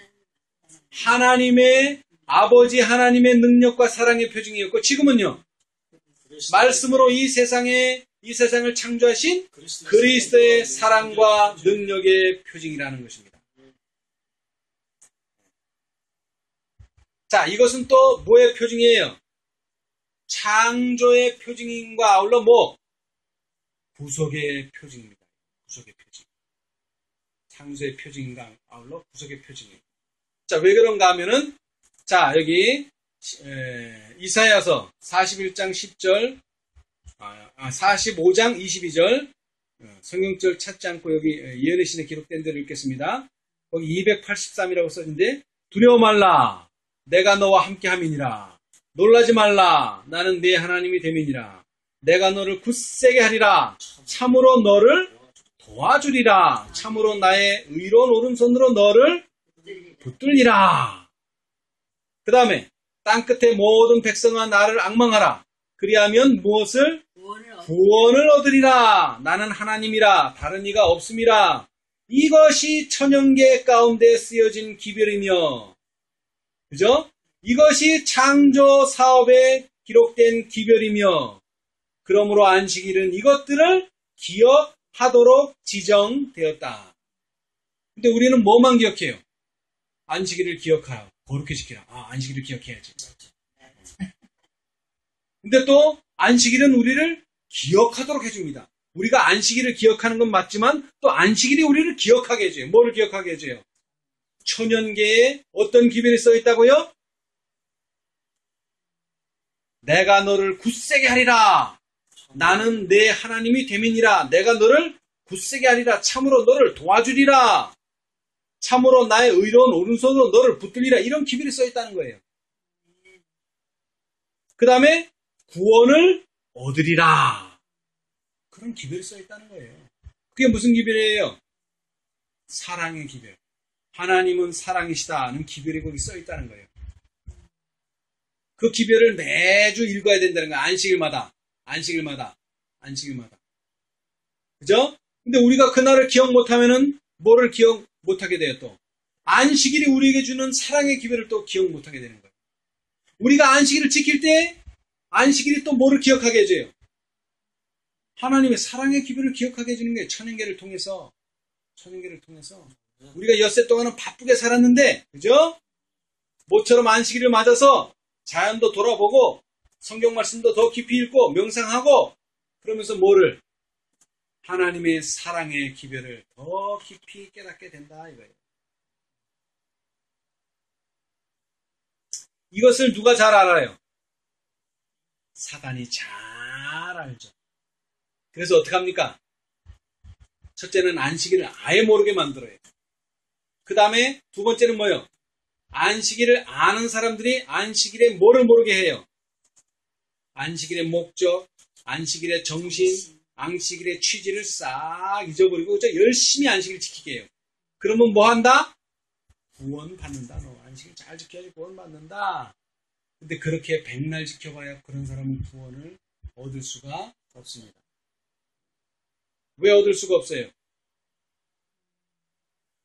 하나님의 아버지 하나님의 능력과 사랑의 표징이었고 지금은요. 말씀으로 이 세상을 창조하신 그리스도의 사랑과 능력의 표징이라는 것입니다. 자, 이것은 또 뭐의 표징이에요? 창조의 표징인과 아울러 구속의 표징입니다. 구속의 표징. 창조의 표징인과 아울러 구속의 표징이에요. 자, 왜 그런가 하면은, 자, 여기, 이사야서 41장 10절, 45장 22절, 성경절 찾지 않고 여기 예언의 신에 기록된 대로 읽겠습니다. 거기 283이라고 써있는데, 두려워 말라. 내가 너와 함께 함이니라. 놀라지 말라. 나는 네 하나님이 됨이니라. 내가 너를 굳세게 하리라. 참으로 너를 도와주리라. 참으로 나의 의로운 오른손으로 너를 붙들리라. 그 다음에 땅끝의 모든 백성아 나를 앙망하라. 그리하면 무엇을? 구원을 얻으리라. 나는 하나님이라. 다른 이가 없음이라. 이것이 천연계 가운데 쓰여진 기별이며 그죠? 이것이 창조 사업에 기록된 기별이며 그러므로 안식일은 이것들을 기억하도록 지정되었다. 근데 우리는 뭐만 기억해요? 안식일을 기억하라. 거룩히 지키라. 안식일을 기억해야지. 근데 또 안식일은 우리를 기억하도록 해줍니다. 우리가 안식일을 기억하는 건 맞지만 또 안식일이 우리를 기억하게 해줘요. 뭐를 기억하게 해줘요? 천연계에 어떤 기별이 써있다고요? 내가 너를 굳세게 하리라. 나는 내 하나님이 됨이니라. 내가 너를 굳세게 하리라. 참으로 너를 도와주리라. 참으로 나의 의로운 오른손으로 너를 붙들리라. 이런 기별이 써있다는 거예요. 그 다음에 구원을 얻으리라. 그런 기별이 써있다는 거예요. 그게 무슨 기별이에요? 사랑의 기별. 하나님은 사랑이시다는 기별이 거기 써있다는 거예요. 그 기별을 매주 읽어야 된다는 거예요. 안식일마다. 그죠? 근데 우리가 그날을 기억 못하면은 뭐를 기억 못하게 돼요 또? 안식일이 우리에게 주는 사랑의 기별을 또 기억 못하게 되는 거예요. 우리가 안식일을 지킬 때 안식일이 또 뭐를 기억하게 해줘요? 하나님의 사랑의 기별을 기억하게 해주는 거예요. 천연계를 통해서. 우리가 엿새 동안은 바쁘게 살았는데, 그죠? 모처럼 안식일을 맞아서 자연도 돌아보고 성경 말씀도 더 깊이 읽고 명상하고 그러면서 뭐를? 하나님의 사랑의 기별을 더 깊이 깨닫게 된다 이거예요. 이것을 누가 잘 알아요? 사단이 잘 알죠. 그래서 어떡합니까? 첫째는 안식일을 아예 모르게 만들어요. 그 다음에 두 번째는 뭐예요? 안식일을 아는 사람들이 안식일에 뭐를 모르게 해요? 안식일의 목적, 안식일의 정신, 안식일의 취지를 싹 잊어버리고 열심히 안식일 지키게 해요. 그러면 뭐 한다? 구원 받는다. 너 안식일 잘 지켜야지 구원 받는다. 근데 그렇게 백날 지켜봐야 그런 사람은 구원을 얻을 수가 없습니다. 왜 얻을 수가 없어요?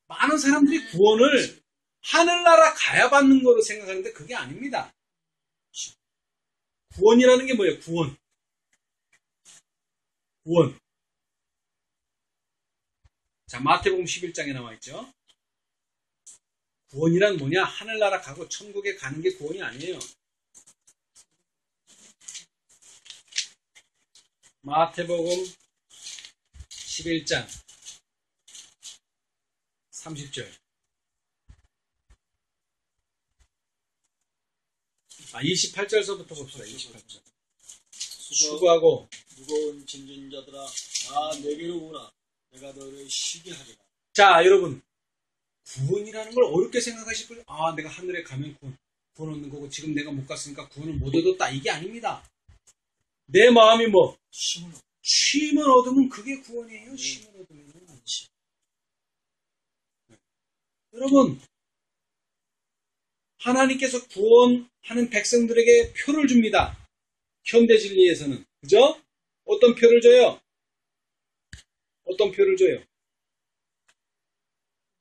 많은 사람들이 구원을 하늘나라 가야 받는 거로 생각하는데 그게 아닙니다. 구원이라는 게 뭐예요? 구원. 구원. 자, 마태복음 11장에 나와 있죠. 구원이란 뭐냐? 하늘나라 가고 천국에 가는 게 구원이 아니에요. 마태복음 11장 30절. 28절서부터 봅시다. 28절. 수고하고 무거운 짐진 자들아 다 내게로 오라. 내가 너를 쉬게 하리라. 자, 여러분, 구원이라는 걸 어렵게 생각하실 거예요. 아, 내가 하늘에 가면 구원 얻는 거고 지금 내가 못 갔으니까 구원을 못 얻었다. 이게 아닙니다. 내 마음이 뭐? 쉼을 얻으면 그게 구원이에요. 쉼을 얻으면. 여러분, 하나님께서 구원하는 백성들에게 표를 줍니다. 현대 진리에서는. 그죠? 어떤 표를 줘요? 어떤 표를 줘요?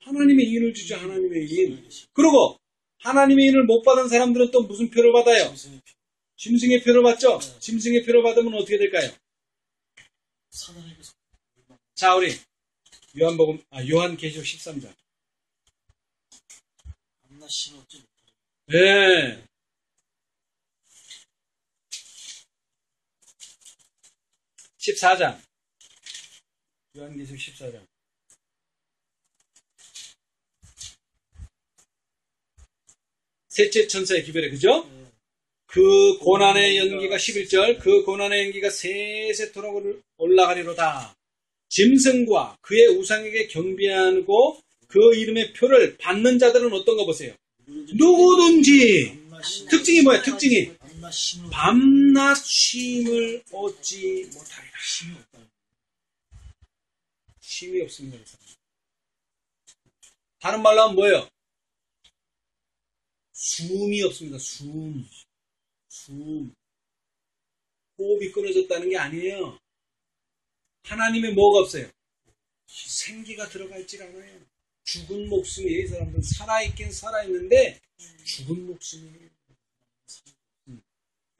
하나님의 인을 주죠. 하나님의 인. 그리고 하나님의 인을 못 받은 사람들은 또 무슨 표를 받아요? 짐승의 표를 받죠? 짐승의 표를 받으면 어떻게 될까요? 자, 우리 요한계시록 13장. 네. 요한계시록 14장. 셋째 천사의 기별에, 그죠? 그 고난의 연기가 11절, 그 고난의 연기가 세세토록 올라가리로다. 짐승과 그의 우상에게 경배하고 그 이름의 표를 받는 자들은 어떤가 보세요. 누구든지. 특징이 뭐야? 특징이 밤낮 쉼을 얻지 못하리라. 쉼이 없습니다. 다른 말로 하면 뭐예요? 숨이 없습니다. 숨. 호흡이 끊어졌다는 게 아니에요. 하나님의 뭐가 없어요? 생기가 들어가 있질 않아요. 죽은 목숨이에요. 이 사람들은 살아있긴 살아있는데 죽은 목숨이에요.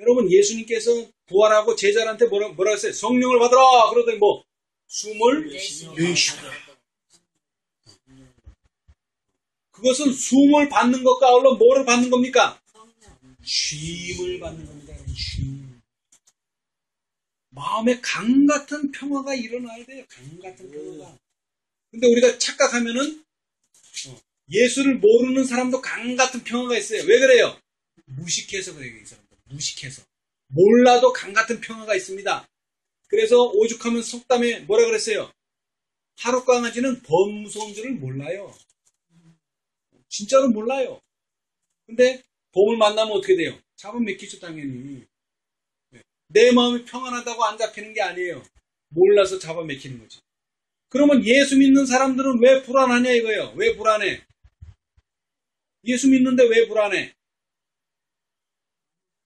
여러분, 예수님께서 부활하고 제자한테 뭐라 했어요? 성령을 받으라. 그러더니 뭐? 숨을 내쉬라. 그것은 숨을 받는 것과 아울러 뭐를 받는 겁니까? 쉼을 받는 겁니다. 쉼. 마음에 강 같은 평화가 일어나야 돼요. 강 같은 평화가. 근데 우리가 착각하면은 예수를 모르는 사람도 강 같은 평화가 있어요. 왜 그래요? 무식해서 그래요. 이 사람들. 무식해서. 몰라도 강 같은 평화가 있습니다. 그래서 오죽하면 속담에 뭐라 그랬어요? 하룻강아지는 범 무서운 줄을 몰라요. 진짜로 몰라요. 근데 봄을 만나면 어떻게 돼요? 잡아먹히죠, 당연히. 내 마음이 평안하다고 안 잡히는 게 아니에요. 몰라서 잡아먹히는 거지. 그러면 예수 믿는 사람들은 왜 불안하냐 이거예요. 왜 불안해? 예수 믿는데 왜 불안해?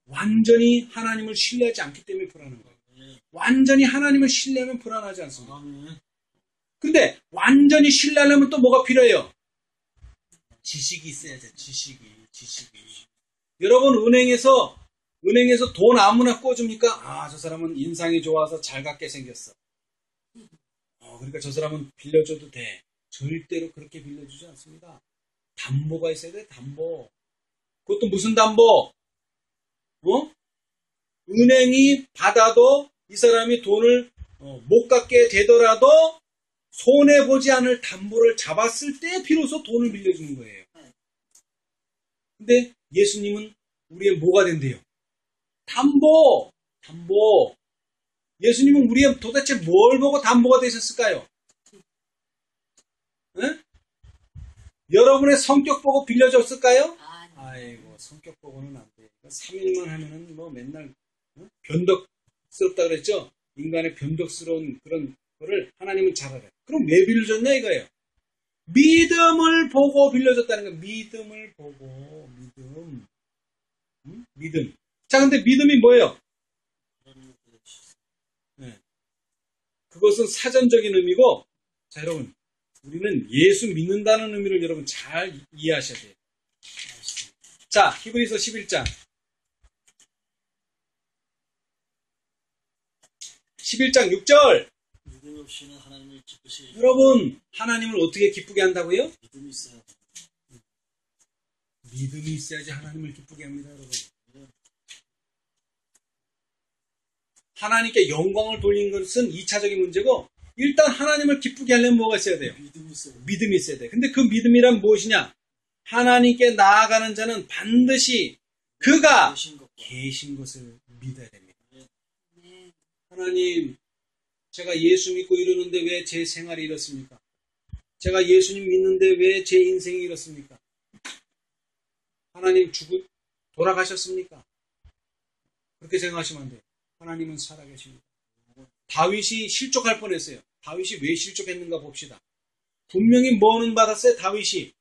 완전히 하나님을 신뢰하지 않기 때문에 불안한 거예요. 완전히 하나님을 신뢰하면 불안하지 않습니다. 근데 완전히 신뢰하려면 또 뭐가 필요해요? 지식이 있어야죠. 지식이. 여러분, 은행에서 돈 아무나 꿔줍니까? 저 사람은 인상이 좋아서 잘 갖게 생겼어. 그러니까 저 사람은 빌려줘도 돼. 절대로 그렇게 빌려주지 않습니다. 담보가 있어야 돼, 담보. 그것도 무슨 담보? 은행이 받아도 이 사람이 돈을 못 갖게 되더라도 손해보지 않을 담보를 잡았을 때 비로소 돈을 빌려주는 거예요. 근데 예수님은 우리의 뭐가 된대요? 담보. 예수님은 우리의 도대체 뭘 보고 담보가 되셨을까요? 응? 여러분의 성격 보고 빌려줬을까요? 아니. 아이고, 성격 보고는 안 돼. 3일만 하면은 뭐 맨날 변덕스럽다 그랬죠? 인간의 변덕스러운 그런 거를 하나님은 잘 알아요. 그럼 왜 빌려줬냐 이거예요. 믿음을 보고 빌려줬다는 거예요. 믿음을 보고, 믿음. 응? 믿음. 자, 근데 믿음이 뭐예요? 네. 그것은 사전적인 의미고, 자, 여러분, 우리는 예수 믿는다는 의미를 여러분 잘 이해하셔야 돼요. 자, 히브리서 11장. 11장 6절. 믿음 없이는 하나님을 기쁘시. 여러분, 하나님을 어떻게 기쁘게 한다고요? 믿음이 있어야 돼. 믿음이 있어야지 하나님을 기쁘게 합니다, 여러분. 하나님께 영광을 돌린 것은 2차적인 문제고, 일단 하나님을 기쁘게 하려면 뭐가 있어야 돼요? 믿음이 있어야 돼. 믿음이 있어야 돼요. 근데 그 믿음이란 무엇이냐? 하나님께 나아가는 자는 반드시 그가 계신 것과 계신 것을 믿어야 됩니다. 네. 하나님, 제가 예수 믿고 이러는데 왜 제 생활이 이렇습니까? 제가 예수님 믿는데 왜 제 인생이 이렇습니까? 하나님 돌아가셨습니까? 그렇게 생각하시면 안 돼요. 하나님은 살아계십니다. 다윗이 실족할 뻔했어요. 다윗이 왜 실족했는가 봅시다. 분명히 뭐는 받았어요? 다윗이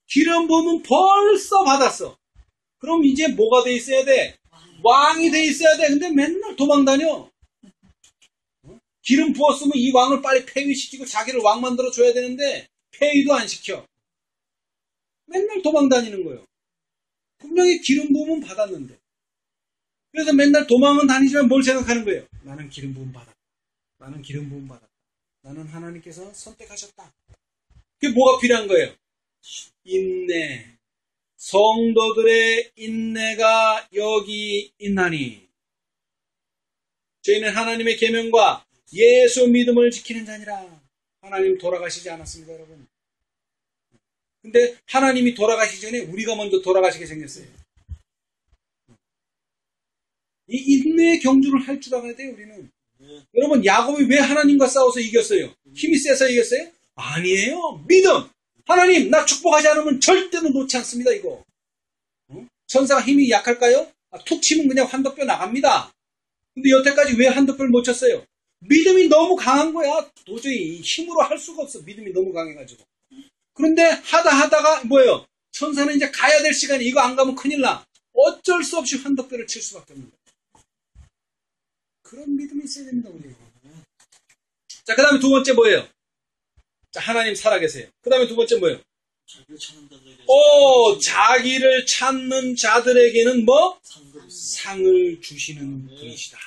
기름 부음은 벌써 받았어. 그럼 이제 뭐가 돼 있어야 돼? 왕이 돼 있어야 돼. 근데 맨날 도망다녀. 기름 부었으면 이 왕을 빨리 폐위시키고 자기를 왕 만들어 줘야 되는데 폐위도 안 시켜. 맨날 도망다니는 거예요. 분명히 기름 부음은 받았는데. 그래서 맨날 도망은 다니지만 뭘 생각하는 거예요? 나는 기름 부음 받았다. 나는 기름 부음 받았다. 나는 하나님께서 선택하셨다. 그게 뭐가 필요한 거예요? 인내. 성도들의 인내가 여기 있나니. 저희는 하나님의 계명과 예수 믿음을 지키는 자니라. 하나님 돌아가시지 않았습니다, 여러분. 근데 하나님이 돌아가시기 전에 우리가 먼저 돌아가시게 생겼어요. 이 인내의 경주를 할 줄 알아야 돼요, 우리는. 여러분, 야곱이 왜 하나님과 싸워서 이겼어요? 힘이 세서 이겼어요? 아니에요. 믿음. 하나님, 나 축복하지 않으면 절대로 놓지 않습니다, 이거. 천사가 힘이 약할까요? 툭 치면 그냥 환도뼈 나갑니다. 근데 여태까지 왜 환도뼈를 못 쳤어요? 믿음이 너무 강한 거야. 도저히 힘으로 할 수가 없어. 믿음이 너무 강해가지고. 그런데 하다가 뭐예요? 천사는 이제 가야 될 시간이 이거 안 가면 큰일 나. 어쩔 수 없이 환도뼈를 칠 수밖에 없는 거예요. 그런 믿음이 있어야 됩니다, 우리. 자, 그 다음에 두 번째 뭐예요? 자, 하나님 살아계세요. 그 다음에 두 번째 뭐예요? 자기를 찾는 자들에게 자기를 찾는 자들에게는 뭐? 상을 주시는 분이시다.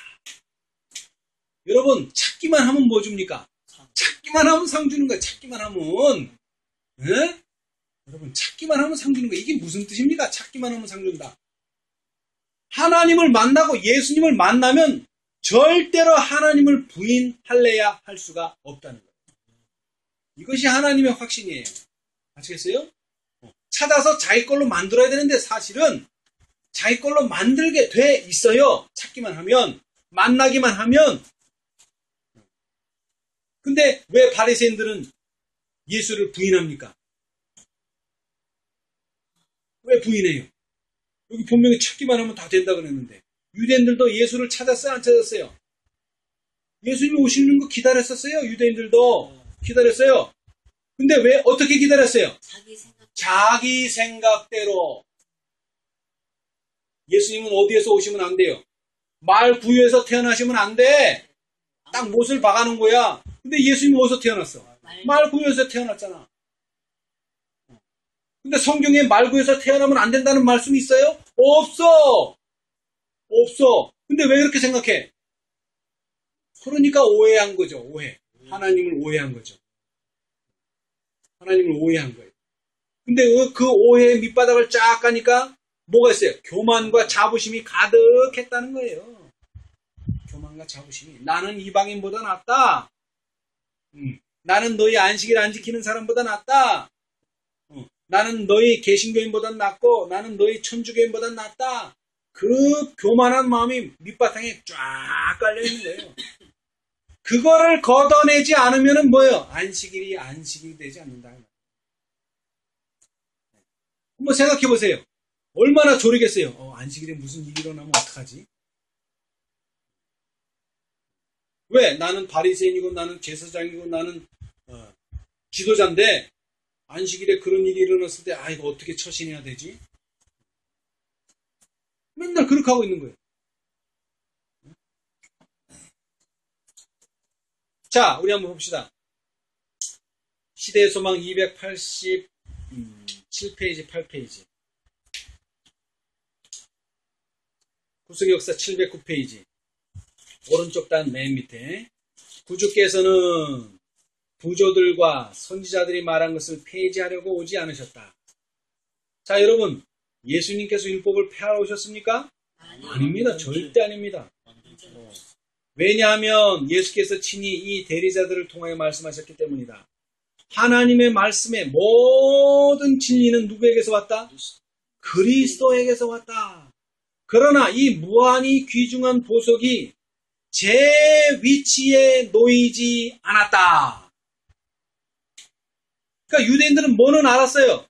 여러분, 찾기만 하면 뭐 줍니까? 찾기만 하면 상 주는 거예요. 찾기만 하면. 예? 여러분, 찾기만 하면 상 주는 거예요. 이게 무슨 뜻입니까? 찾기만 하면 상 준다. 하나님을 만나고 예수님을 만나면 절대로 하나님을 부인할래야 할 수가 없다는 거예요. 이것이 하나님의 확신이에요. 아시겠어요? 찾아서 자기 걸로 만들어야 되는데 사실은 자기 걸로 만들게 돼 있어요. 찾기만 하면, 만나기만 하면. 근데 왜 바리새인들은 예수를 부인합니까? 왜 부인해요? 여기 분명히 찾기만 하면 다 된다 그랬는데 유대인들도 예수를 찾았어요? 안 찾았어요? 예수님이 오시는 거 기다렸었어요? 유대인들도 기다렸어요. 근데 왜 어떻게 기다렸어요? 자기 생각대로. 예수님은 어디에서 오시면 안 돼요? 말 구유에서 태어나시면 안 돼. 딱 못을 박아놓은 거야. 근데 예수님이 어디서 태어났어? 말 구유에서 태어났잖아. 근데 성경에 말 구유에서 태어나면 안 된다는 말씀이 있어요? 없어. 없어. 근데 왜 그렇게 생각해? 그러니까 오해한 거죠. 오해. 하나님을 오해한 거죠. 하나님을 오해한 거예요. 근데 그 오해의 밑바닥을 쫙 가니까 뭐가 있어요? 교만과 자부심이 가득했다는 거예요. 교만과 자부심이. 나는 이방인보다 낫다. 나는 너희 안식일 안 지키는 사람보다 낫다. 나는 너희 개신교인보다 낫고 나는 너희 천주교인보다 낫다. 그 교만한 마음이 밑바탕에 쫙 깔려있는 거예요. 그거를 걷어내지 않으면은 뭐예요? 안식일이 안식일이 되지 않는다. 한번 생각해 보세요. 얼마나 졸이겠어요? 안식일에 무슨 일이 일어나면 어떡하지? 왜? 나는 바리새인이고 나는 제사장이고 나는 지도자인데 안식일에 그런 일이 일어났을 때 이거 어떻게 처신해야 되지? 맨날 그렇게 하고 있는 거예요. 자, 우리 한번 봅시다. 시대의 소망 287페이지, 8페이지. 구속의 역사 709페이지. 오른쪽 단 맨 밑에. 구주께서는 부조들과 선지자들이 말한 것을 폐지하려고 오지 않으셨다. 자, 여러분, 예수님께서 율법을 폐하러 오셨습니까? 아닙니다. 절대 아닙니다. 왜냐하면 예수께서 친히 이 대리자들을 통하여 말씀하셨기 때문이다. 하나님의 말씀의 모든 진리는 누구에게서 왔다? 그리스도에게서 왔다. 그러나 이 무한히 귀중한 보석이 제 위치에 놓이지 않았다. 그러니까 유대인들은 뭐는 알았어요?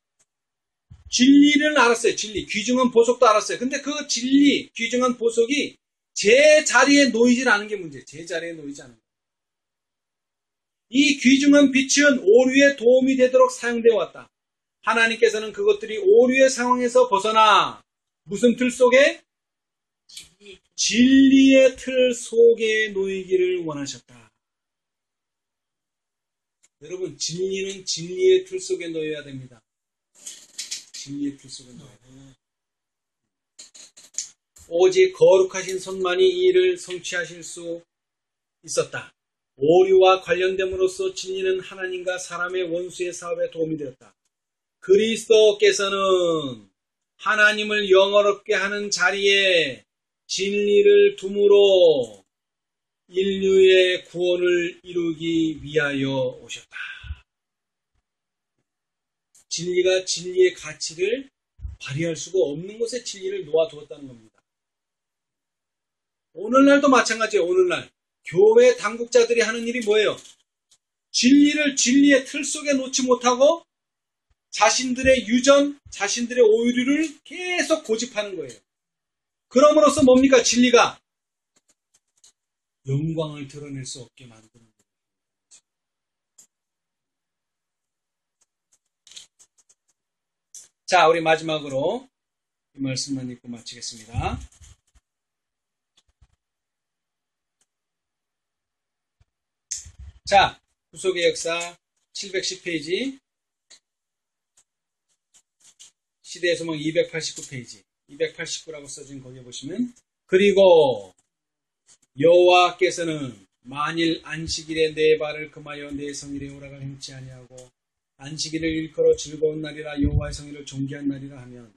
진리는 알았어요. 진리. 귀중한 보석도 알았어요. 근데 그 진리, 귀중한 보석이 제 자리에 놓이질 않은 게 문제예요. 제 자리에 놓이지 않은 거예요. 이 귀중한 빛은 오류에 도움이 되도록 사용되어 왔다. 하나님께서는 그것들이 오류의 상황에서 벗어나 무슨 틀 속에? 진리의 틀 속에 놓이기를 원하셨다. 여러분, 진리는 진리의 틀 속에 놓여야 됩니다. 진리의 틀 속에 놓여야 됩니다. 오직 거룩하신 손만이 이 일을 성취하실 수 있었다. 오류와 관련됨으로써 진리는 하나님과 사람의 원수의 사업에 도움이 되었다. 그리스도께서는 하나님을 영어롭게 하는 자리에 진리를 둠으로 인류의 구원을 이루기 위하여 오셨다. 진리가 진리의 가치를 발휘할 수가 없는 곳에 진리를 놓아두었다는 겁니다. 오늘날도 마찬가지예요. 오늘날 교회 당국자들이 하는 일이 뭐예요? 진리를 진리의 틀 속에 놓지 못하고 자신들의 유전, 자신들의 오류를 계속 고집하는 거예요. 그럼으로써 뭡니까? 진리가 영광을 드러낼 수 없게 만드는 거예요. 자, 우리 마지막으로 이 말씀만 읽고 마치겠습니다. 자, 구속의 역사 710페이지, 시대의 소망 289페이지, 289라고 써진 거기에 보시면, 그리고 여호와께서는 만일 안식일에 내 발을 금하여 내 성일의 오락을 행치 아니하고 안식일을 일컬어 즐거운 날이라 여호와의 성일을 존귀한 날이라 하면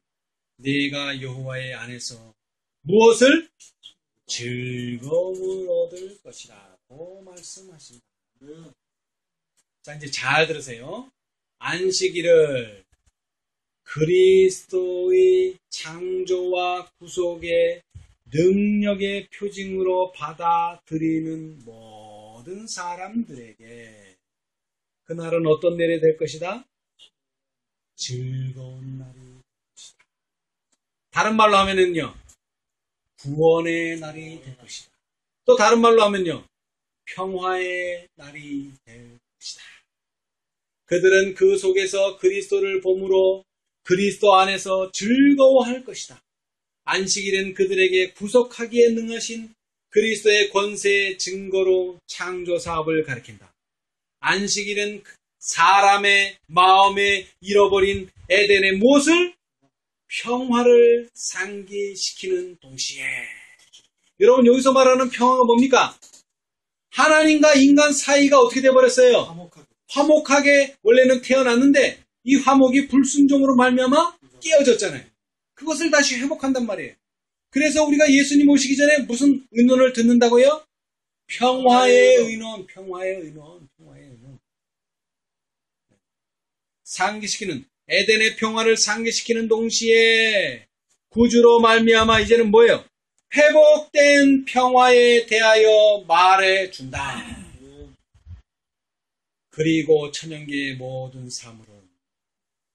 내가 여호와의 안에서 무엇을? 즐거움을 얻을 것이라고 말씀하십니다. 자, 이제 잘 들으세요. 안식일을 그리스도의 창조와 구속의 능력의 표징으로 받아들이는 모든 사람들에게 그날은 어떤 날이 될 것이다? 즐거운 날이 될 것이다. 다른 말로 하면은요, 구원의 날이 될 것이다. 또 다른 말로 하면요, 평화의 날이 될 것이다. 그들은 그 속에서 그리스도를 봄으로 그리스도 안에서 즐거워할 것이다. 안식일은 그들에게 구속하기에 능하신 그리스도의 권세의 증거로 창조 사업을 가리킨다. 안식일은 사람의 마음에 잃어버린 에덴의 무엇을? 평화를 상기시키는 동시에. 여러분, 여기서 말하는 평화가 뭡니까? 하나님과 인간 사이가 어떻게 되어버렸어요? 화목하게 원래는 태어났는데 이 화목이 불순종으로 말미암아 깨어졌잖아요. 그것을 다시 회복한단 말이에요. 그래서 우리가 예수님 오시기 전에 무슨 의논을 듣는다고요? 평화의 의논, 평화의 의논, 평화의 의논. 상기시키는, 에덴의 평화를 상기시키는 동시에 구주로 말미암아 이제는 뭐예요? 회복된 평화에 대하여 말해준다. 그리고 천연계의 모든 사물은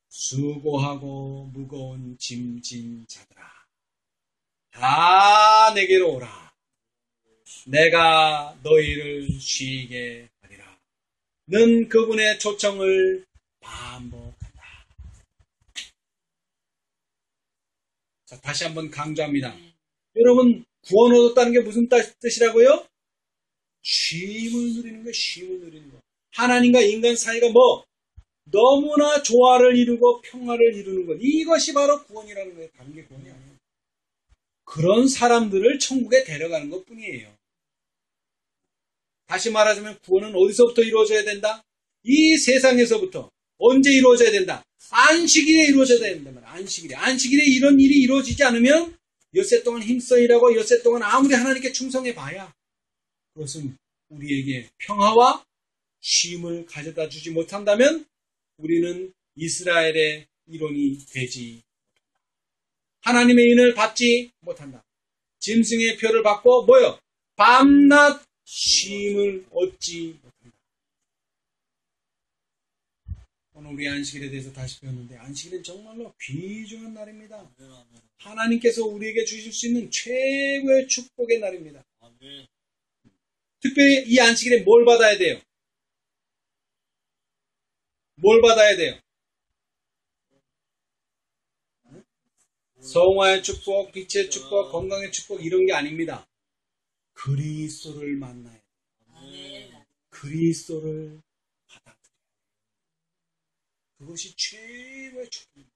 수고하고 무거운 짐진 자들아, 다 내게로 오라. 내가 너희를 쉬게 하리라. 는 그분의 초청을 반복한다. 자, 다시 한번 강조합니다. 여러분, 구원 얻었다는 게 무슨 뜻이라고요? 쉼을 누리는 거예요. 쉼을 누리는 거. 하나님과 인간 사이가 너무나 조화를 이루고 평화를 이루는 것. 이것이 바로 구원이라는 거예요. 다른 게 구원이 아니에요. 그런 사람들을 천국에 데려가는 것 뿐이에요. 다시 말하자면 구원은 어디서부터 이루어져야 된다? 이 세상에서부터. 언제 이루어져야 된다? 안식일에 이루어져야 된단 말이야. 안식일에 이런 일이 이루어지지 않으면 엿새 동안 힘써 일하고 엿새 동안 아무리 하나님께 충성해 봐야 그것은 우리에게 평화와 쉼을 가져다 주지 못한다면 우리는 이스라엘의 일원이 되지 못한다. 하나님의 인을 받지 못한다. 짐승의 표를 받고 밤낮 쉼을 얻지 못한다. 오늘 우리 안식일에 대해서 다시 배웠는데 안식일은 정말로 귀중한 날입니다. 하나님께서 우리에게 주실 수 있는 최고의 축복의 날입니다. 특별히 이 안식일에 뭘 받아야 돼요? 뭘 받아야 돼요? 성화의 축복, 빛의 축복, 건강의 축복 이런 게 아닙니다. 그리스도를 만나야 돼요. 그리스도를 받아들여야 돼요. 그것이 최고의 축복입니다.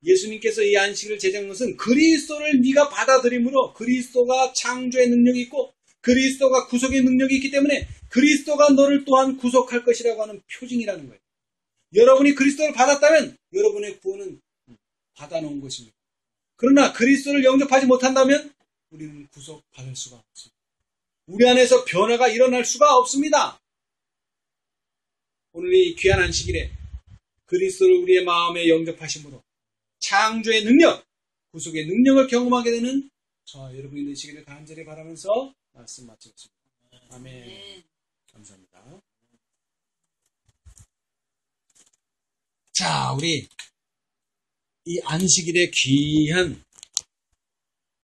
예수님께서 이 안식일을 제정한 것은 그리스도를 네가 받아들임으로 그리스도가 창조의 능력이 있고 그리스도가 구속의 능력이 있기 때문에 그리스도가 너를 또한 구속할 것이라고 하는 표징이라는 거예요. 여러분이 그리스도를 받았다면 여러분의 구원은 받아놓은 것입니다. 그러나 그리스도를 영접하지 못한다면 우리는 구속받을 수가 없습니다. 우리 안에서 변화가 일어날 수가 없습니다. 오늘 이 귀한 안식일에 그리스도를 우리의 마음에 영접하심으로 창조의 능력, 구속의 능력을 경험하게 되는 여러분이 되시기를 간절히 바라면서 말씀 마치겠습니다. 아멘. 감사합니다. 자, 우리 이 안식일의 귀한